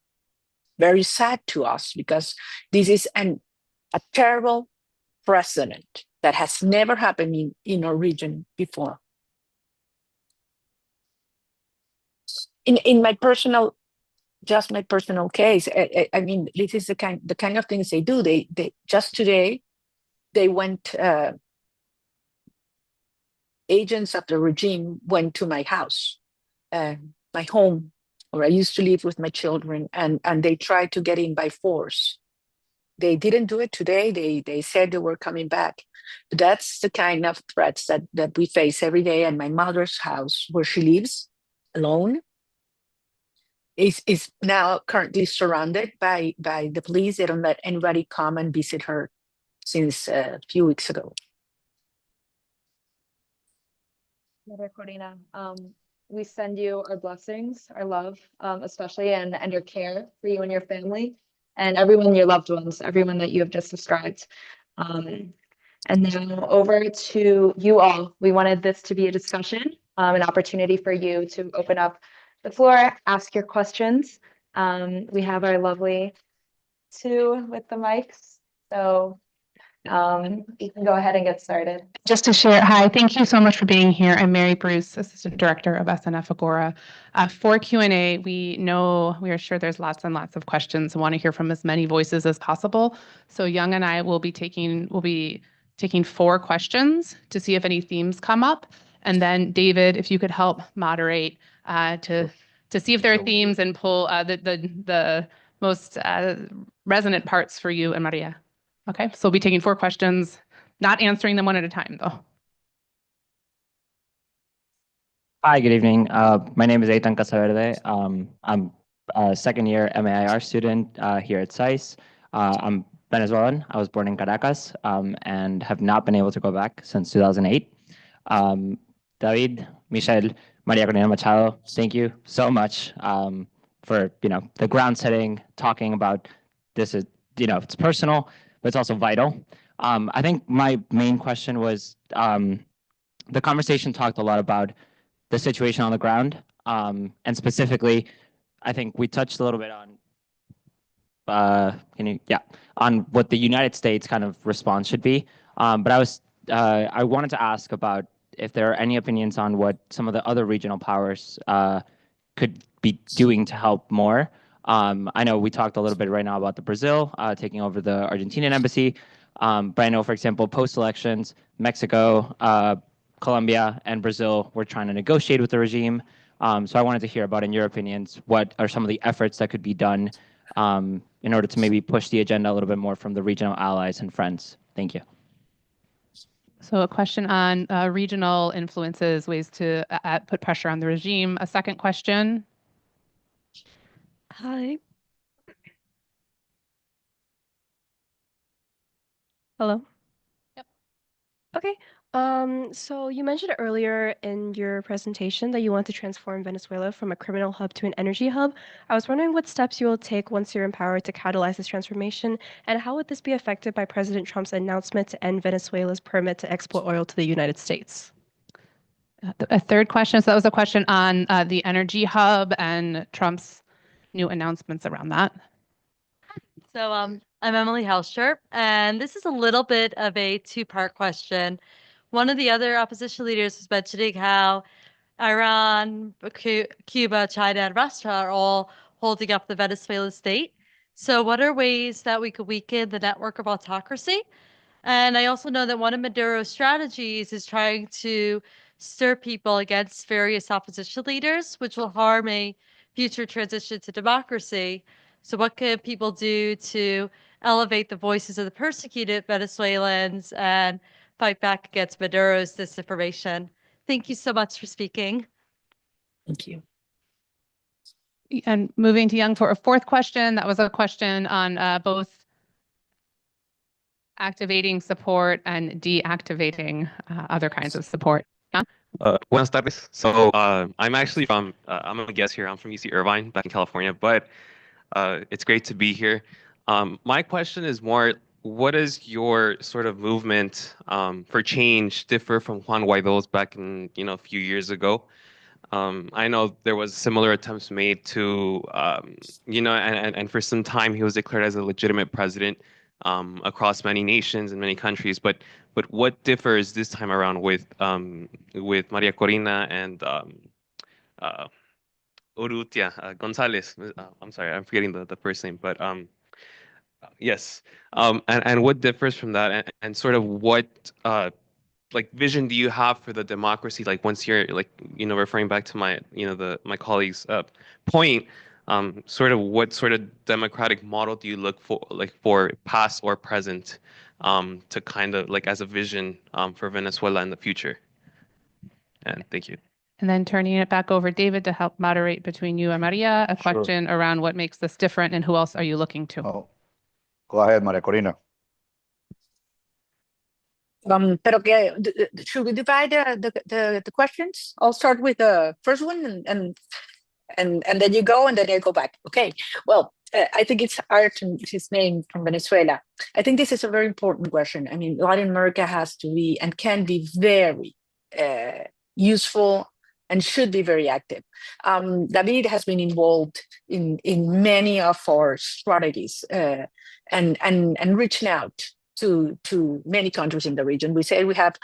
very sad to us, because this is a terrible precedent that has never happened in our region before. In my personal case, I mean, this is the kind of things they do. They just today, they went, agents of the regime went to my house, my home, where I used to live with my children, and they tried to get in by force. They didn't do it today. They said they were coming back. But that's the kind of threats that we face every day. And my mother's house, where she lives alone, is now currently surrounded by the police. They don't let anybody come and visit her since a few weeks ago. Mother Corina, we send you our blessings, our love, especially, and your care for you and your family, and everyone, your loved ones, everyone that you have just described. And now over to you all. We wanted this to be a discussion, an opportunity for you to open up the floor, ask your questions. We have our lovely two with the mics, so you can go ahead and get started. Just to share, hi, thank you so much for being here. I'm Mary Bruce, Assistant Director of SNF Agora. For Q&A, we are sure there's lots and lots of questions. I want to hear from as many voices as possible. So Young and I will be taking 4 questions to see if any themes come up. And then David, if you could help moderate to see if there are themes and pull the most resonant parts for you and Maria. Okay, so we'll be taking 4 questions, not answering them one at a time, though. Hi, good evening. My name is Eitan Casaverde. I'm a second-year MAIR student here at SAIS. I'm Venezuelan. I was born in Caracas and have not been able to go back since 2008. David, Michelle, Maria Corina Machado, thank you so much for the ground setting, talking about this. Is it's personal, but it's also vital. I think my main question was the conversation talked a lot about the situation on the ground, and specifically, I think we touched a little bit on on what the United States kind of response should be. But I wanted to ask about if there are any opinions on what some of the other regional powers could be doing to help more. I know we talked a little bit right now about Brazil taking over the Argentinian embassy, but I know, for example, post-elections, Mexico, Colombia, and Brazil were trying to negotiate with the regime. So I wanted to hear about, in your opinions, what are some of the efforts that could be done in order to maybe push the agenda a little bit more from the regional allies and friends. Thank you. So a question on regional influences, ways to put pressure on the regime. A second question. Hi. Hello. Yep. Okay. So you mentioned earlier in your presentation that you want to transform Venezuela from a criminal hub to an energy hub. I was wondering what steps you will take once you're empowered to catalyze this transformation, and how would this be affected by President Trump's announcement to end Venezuela's permit to export oil to the United States? A third question. So that was a question on the energy hub and Trump's new announcements around that. So I'm Emily Helscher, and this is a little bit of a 2-part question. One of the other opposition leaders was mentioning how Iran, Cuba, China, and Russia are all holding up the Venezuelan state. So what are ways that we could weaken the network of autocracy? And I also know that one of Maduro's strategies is trying to stir people against various opposition leaders, which will harm a future transition to democracy. So what can people do to elevate the voices of the persecuted Venezuelans and fight back against Maduro's disinformation? Thank you so much for speaking. Thank you. And moving to Young for a fourth question, that was a question on both activating support and deactivating other kinds of support. Buenas tardes. So I'm actually from, I'm a guest here. I'm from UC Irvine, back in California, but it's great to be here. My question is more, what is your sort of movement for change differ from Juan Guaido's back in, a few years ago? I know there was similar attempts made to, and for some time he was declared as a legitimate president across many nations and many countries. But what differs this time around with Maria Corina and Urrutia Gonzalez? I'm sorry, I'm forgetting the first name, but yes. And what differs from that, and sort of what like vision do you have for the democracy? Like once you're like, referring back to my, my colleague's point, sort of what sort of democratic model do you look for, like for past or present, to kind of like as a vision for Venezuela in the future? And thank you. And then turning it back over, David, to help moderate between you and Maria, a Sure. question around what makes this different and who else are you looking to? Oh, go ahead, Maria Corina. Should we divide the questions? I'll start with the first one and then you go and then I go back. Okay. Well, I think it's Ayrton, his name, from Venezuela. I think this is a very important question. I mean, Latin America has to be and can be very useful and should be very active. David has been involved in many of our strategies and reaching out to many countries in the region. We say we have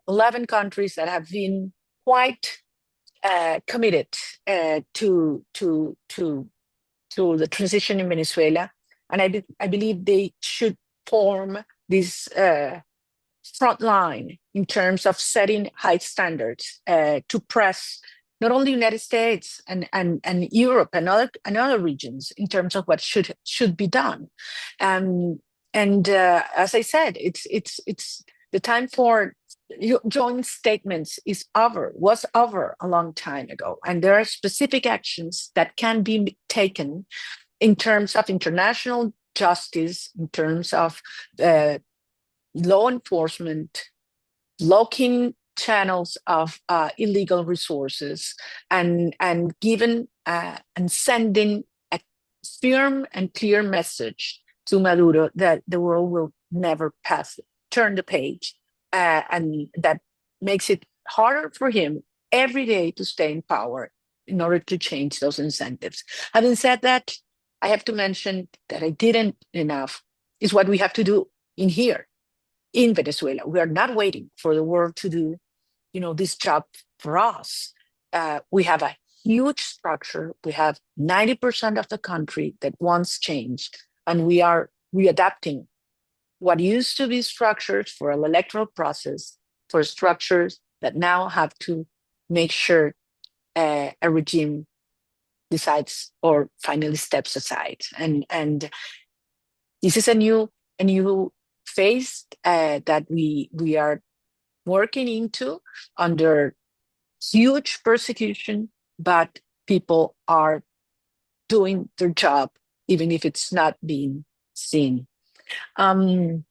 11 countries that have been quite committed to the transition in Venezuela, and I believe they should form this front line in terms of setting high standards to press not only the United States and Europe and other regions in terms of what should be done. And as I said, it's the time for joint statements was over a long time ago. And there are specific actions that can be taken in terms of international justice, in terms of law enforcement, blocking channels of illegal resources, and given and sending a firm and clear message to Maduro that the world will never turn the page, and that makes it harder for him every day to stay in power in order to change those incentives. Having said that, I have to mention that I didn't enough is what we have to do in here in Venezuela. We are not waiting for the world to do, this job for us. We have a huge structure. We have 90% of the country that wants change, and we are readapting what used to be structures for an electoral process for structures that now have to make sure a regime decides or finally steps aside. And this is a new phase that we are working into under huge persecution, but people are doing their job, even if it's not being seen. I'll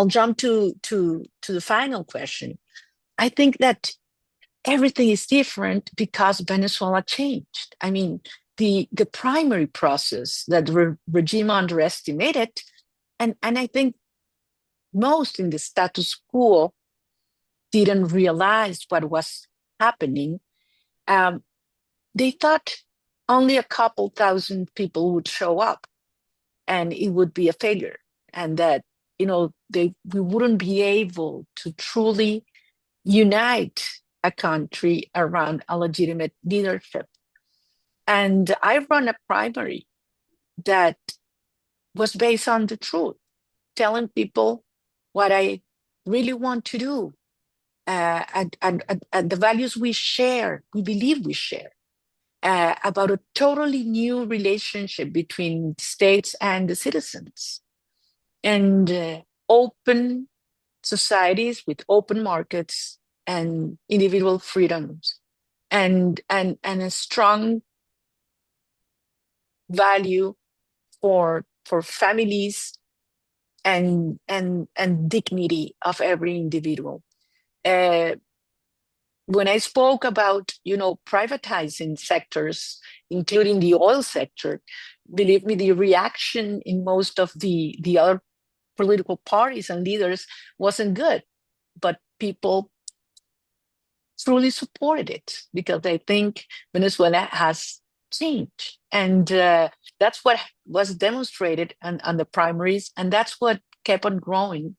jump to the final question. I think that everything is different because Venezuela changed. I mean, the primary process that the regime underestimated, and I think most in the status quo didn't realize what was happening. They thought only a couple thousand people would show up and it would be a failure, and that we wouldn't be able to truly unite a country around a legitimate leadership. And I run a primary that was based on the truth, telling people what I really want to do, and the values we share, we believe we share, about a totally new relationship between states and the citizens, and open societies with open markets and individual freedoms, and a strong value for families and dignity of every individual. When I spoke about, privatizing sectors, including the oil sector, believe me, the reaction in most of the other political parties and leaders wasn't good, but people truly supported it because they think Venezuela has changed. And that's what was demonstrated on the primaries, and that's what kept on growing.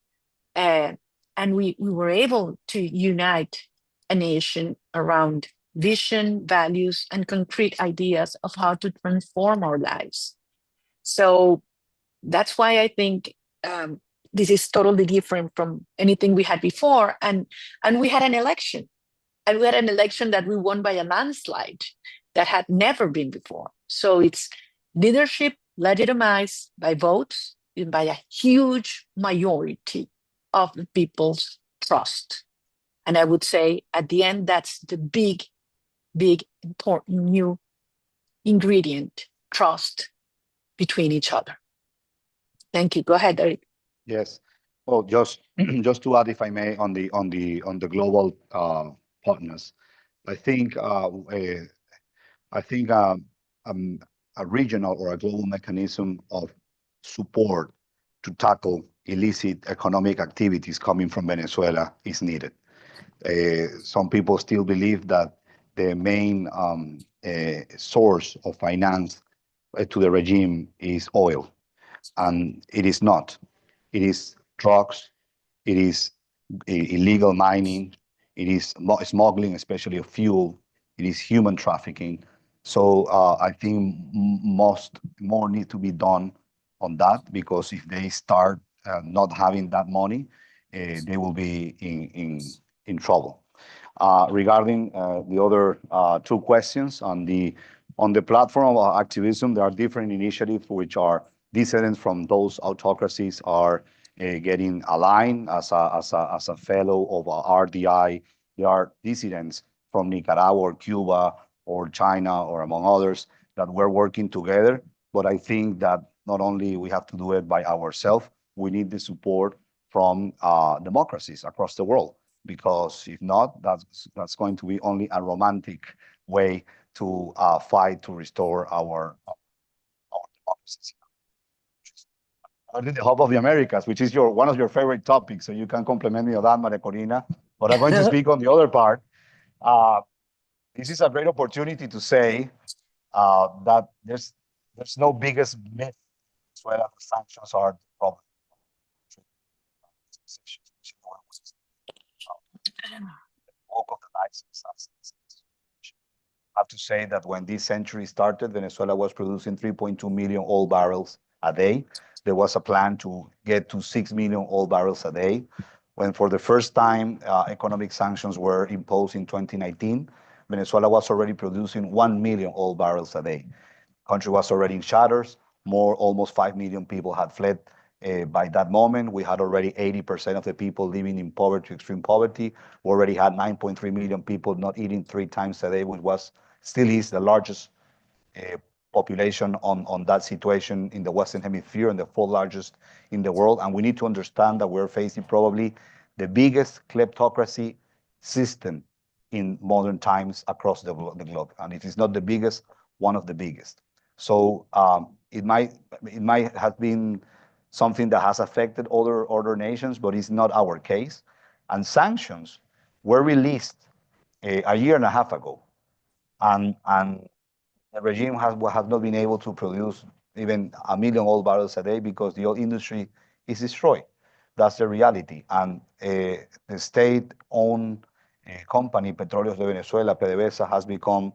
And we were able to unite a nation around vision, values, and concrete ideas of how to transform our lives. So that's why I think this is totally different from anything we had before. And we had an election. And we had an election that we won by a landslide that had never been before. So it's leadership legitimized by votes and by a huge majority of the people's trust. And I would say at the end, that's the big, important new ingredient, trust between each other. Thank you. Go ahead, Eric. Yes. Well, just to add, if I may, on the global partners, I think a regional or a global mechanism of support to tackle illicit economic activities coming from Venezuela is needed. Some people still believe that the main source of finance to the regime is oil, and it is not. It is drugs, it is illegal mining, it is smuggling, especially of fuel, it is human trafficking. So I think more need to be done on that, because if they start not having that money, they will be in trouble. Regarding the other two questions on the platform of activism, there are different initiatives which are dissidents from those autocracies are getting aligned as a fellow of RDI. There are dissidents from Nicaragua or Cuba or China or among others that we're working together. But I think that not only we have to do it by ourselves, we need the support from democracies across the world, because if not, that's going to be only a romantic way to fight to restore our democracies. The hub of the Americas, which is one of your favorite topics, so you can compliment me on that, Maria Corina. But I'm going to speak on the other part. This is a great opportunity to say that there's no biggest myth as well as the sanctions are the problem. I have to say that when this century started, Venezuela was producing 3.2 million oil barrels a day. There was a plan to get to 6 million oil barrels a day. When for the first time economic sanctions were imposed in 2019, Venezuela was already producing 1 million oil barrels a day. Country was already in shatters. Almost 5 million people had fled. By that moment, we had already 80% of the people living in poverty, extreme poverty. We already had 9.3 million people not eating 3 times a day, which still is the largest population on that situation in the Western Hemisphere and the 4th largest in the world. And we need to understand that we're facing probably the biggest kleptocracy system in modern times across the globe. And if it's not the biggest, one of the biggest. So it might have been something that has affected other nations, but it's not our case. And sanctions were released a year and a half ago. And the regime has not been able to produce even 1 million oil barrels a day because the oil industry is destroyed. That's the reality. And the state-owned company, Petróleos de Venezuela, PDVSA, has become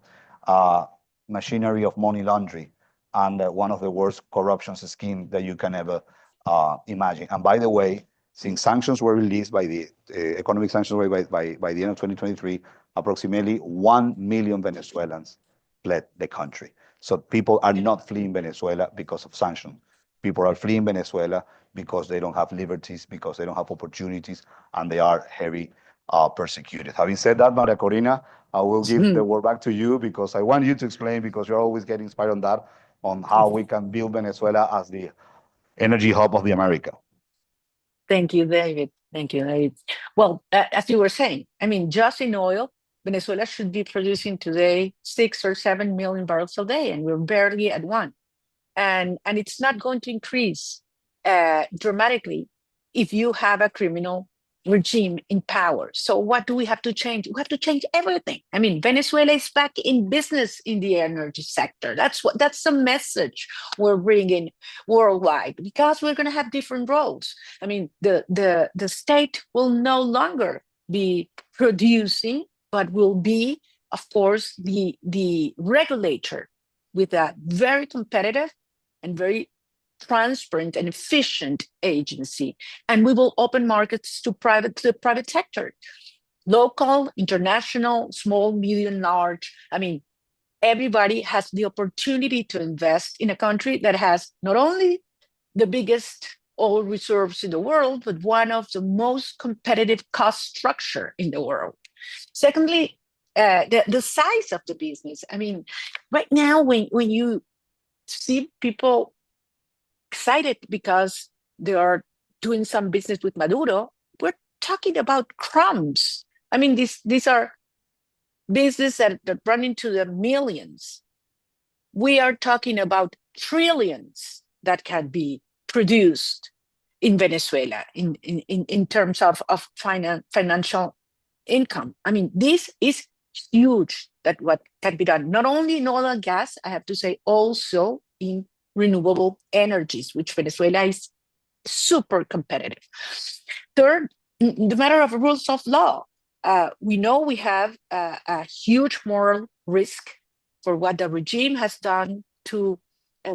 machinery of money laundering and one of the worst corruption schemes that you can ever imagine. And by the way, since sanctions were released by the economic sanctions were by the end of 2023, approximately 1 million Venezuelans fled the country. So people are not fleeing Venezuela because of sanctions. People are fleeing Venezuela because they don't have liberties, because they don't have opportunities, and they are heavy persecuted. Having said that, Maria Corina, I will give the word back to you because I want you to explain, because you're always getting inspired on that, on how we can build Venezuela as the energy hub of the America. Thank you, David. Thank you, David. Well, as you were saying, I mean, just in oil, Venezuela should be producing today 6 or 7 million barrels a day, and we're barely at 1. And it's not going to increase dramatically if you have a criminal regime in power. So what do we have to change? We have to change everything. I mean, Venezuela is back in business in the energy sector. That's the message we're bringing worldwide, because we're going to have different roles. I mean, the state will no longer be producing, but will be, of course, the regulator with a very competitive and very transparent and efficient agency. And we will open markets to the private sector, local, international, small, medium, large. I mean, everybody has the opportunity to invest in a country that has not only the biggest oil reserves in the world, but one of the most competitive cost structure in the world. Secondly, the size of the business. I mean, right now, when you see people excited because they are doing some business with Maduro, we're talking about crumbs. I mean, these are businesses that run into the millions. We are talking about trillions that can be produced in Venezuela in terms of financial income. I mean, this is huge, that what can be done, not only in oil and gas, I have to say, also in renewable energies, which Venezuela is super competitive. Third, the matter of rules of law. We know we have a huge moral risk for what the regime has done to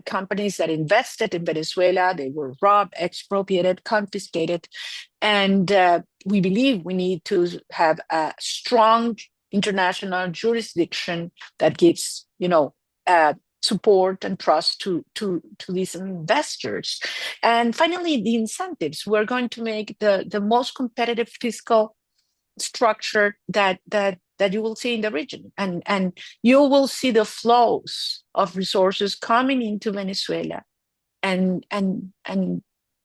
companies that invested in Venezuela. They were robbed, expropriated, confiscated. And we believe we need to have a strong international jurisdiction that gives, support and trust to these investors. And finally, the incentives. We're going to make the most competitive fiscal structure that you will see in the region. And you will see the flows of resources coming into Venezuela and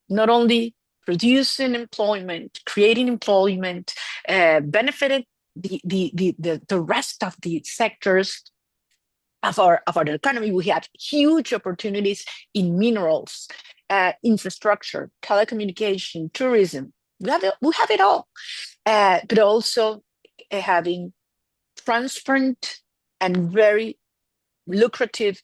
not only producing employment, creating employment, benefiting the rest of the sectors of our economy. We have huge opportunities in minerals, infrastructure, telecommunication, tourism. We have it all, but also having transparent and very lucrative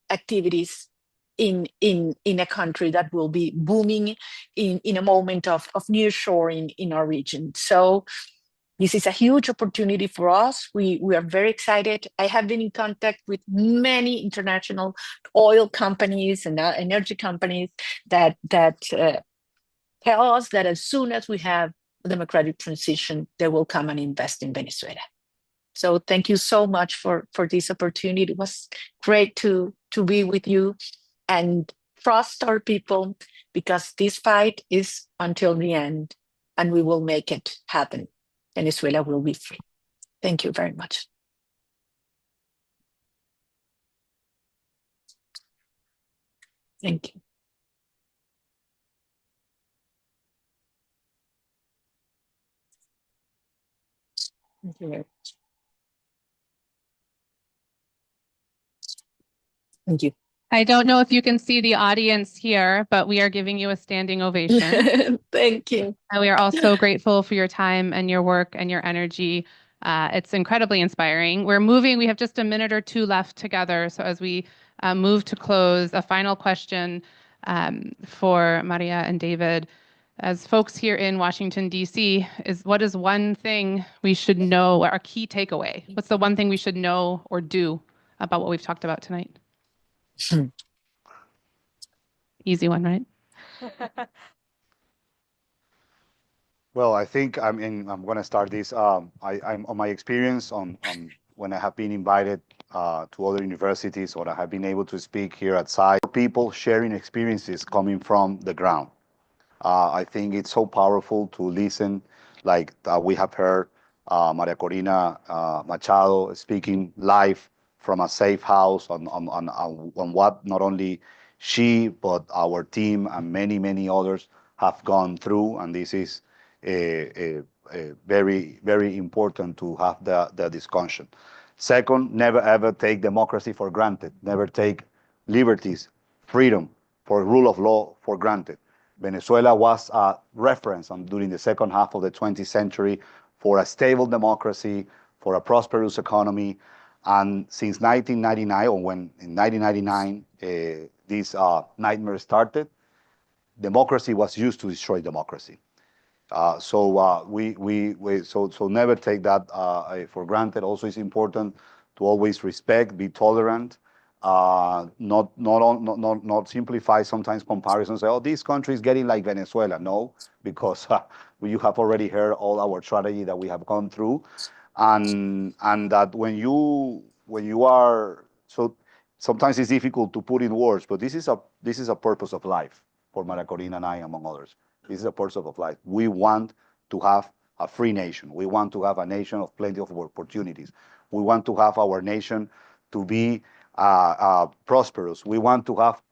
activities in a country that will be booming in a moment of nearshoring in our region. So this is a huge opportunity for us. We are very excited. I have been in contact with many international oil companies and energy companies that tell us that as soon as we have a democratic transition, they will come and invest in Venezuela. So thank you so much for this opportunity. It was great to be with you, and trust our people, because this fight is until the end, and we will make it happen. Venezuela will be free. Thank you very much. Thank you. Thank you very much. Thank you. I don't know if you can see the audience here, but we are giving you a standing ovation. Thank you. And we are all so grateful for your time and your work and your energy. It's incredibly inspiring. We have just a minute or two left together. So as we move to close, a final question for Maria and David. As folks here in Washington, D.C., what is one thing we should know, our key takeaway? What's the one thing we should know or do about what we've talked about tonight? Easy one, right? Well, I think I'm going to start this. I'm on my experience on when I have been invited to other universities, or I have been able to speak here at SAI. People sharing experiences coming from the ground. I think it's so powerful to listen, like we have heard Maria Corina Machado speaking live from a safe house on what not only she but our team and many others have gone through, and this is very important to have the discussion. Second, never ever take democracy for granted. Never take liberties, freedom, for rule of law for granted. Venezuela was a reference during the second half of the 20th century for a stable democracy, for a prosperous economy. And since 1999, or when in 1999 this nightmare started, democracy was used to destroy democracy. So never take that for granted. Also, it's important to always respect, be tolerant, not simplify sometimes comparisons. Say, oh, this country is getting like Venezuela. No, because you have already heard all our strategy that we have gone through, and that when you are so sometimes it's difficult to put in words, but this is a purpose of life for Maria Corina and I, among others. This is a purpose of life. We want to have a free nation. We want to have a nation of plenty of opportunities. We want to have our nation to be prosperous. We want to have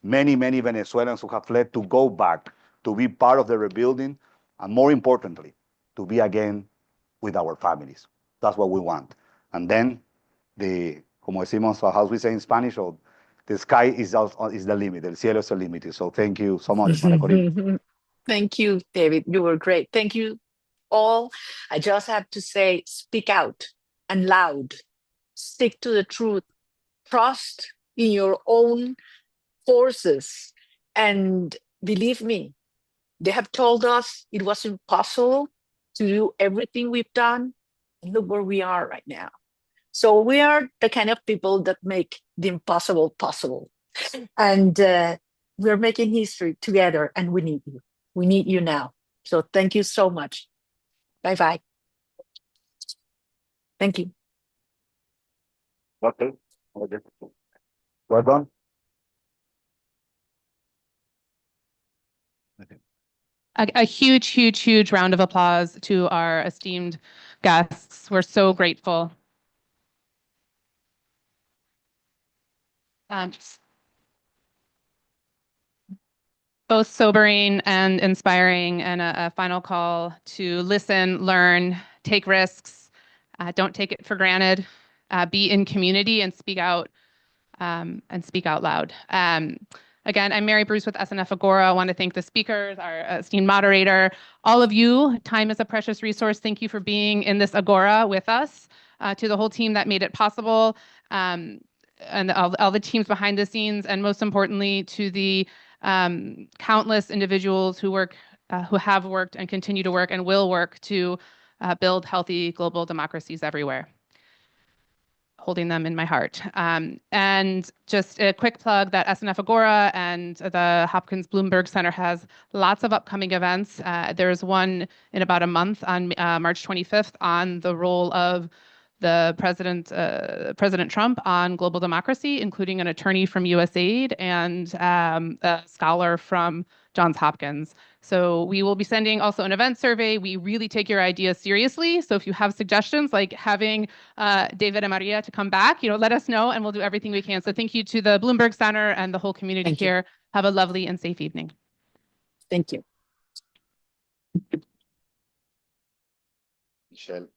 many Venezuelans who have fled to go back, to be part of the rebuilding, and more importantly, to be again with our families. That's what we want. And then como decimos, how we say in Spanish, or the sky is the limit. El cielo es el límite. So thank you so much, Maria Corina. Thank you, David. You were great. Thank you all. I just have to say, speak out and loud. Stick to the truth. Trust in your own forces. And believe me, they have told us it was impossible to do everything we've done. And look where we are right now. So we are the kind of people that make the impossible possible. And we're making history together, and we need you. We need you now. So thank you so much. Bye-bye. Thank you. Okay. Well done. A huge round of applause to our esteemed guests. We're so grateful. Both sobering and inspiring, and a final call to listen, learn, take risks, don't take it for granted, be in community and speak out loud. Again, I'm Mary Bruce with SNF Agora. I want to thank the speakers, our esteemed moderator, all of you. Time is a precious resource. Thank you for being in this Agora with us. To the whole team that made it possible, and all the teams behind the scenes, and most importantly, to the countless individuals who have worked and continue to work and will work to build healthy global democracies everywhere. Holding them in my heart. And just a quick plug that SNF Agora and the Hopkins Bloomberg Center has lots of upcoming events. There's one in about a month on March 25th on the role of the President Trump on global democracy, including an attorney from USAID and a scholar from Johns Hopkins. So we will be sending also an event survey. We really take your ideas seriously. So if you have suggestions like having David and Maria to come back, let us know and we'll do everything we can. So thank you to the Bloomberg Center and the whole community here. Have a lovely and safe evening. Thank you. Michelle.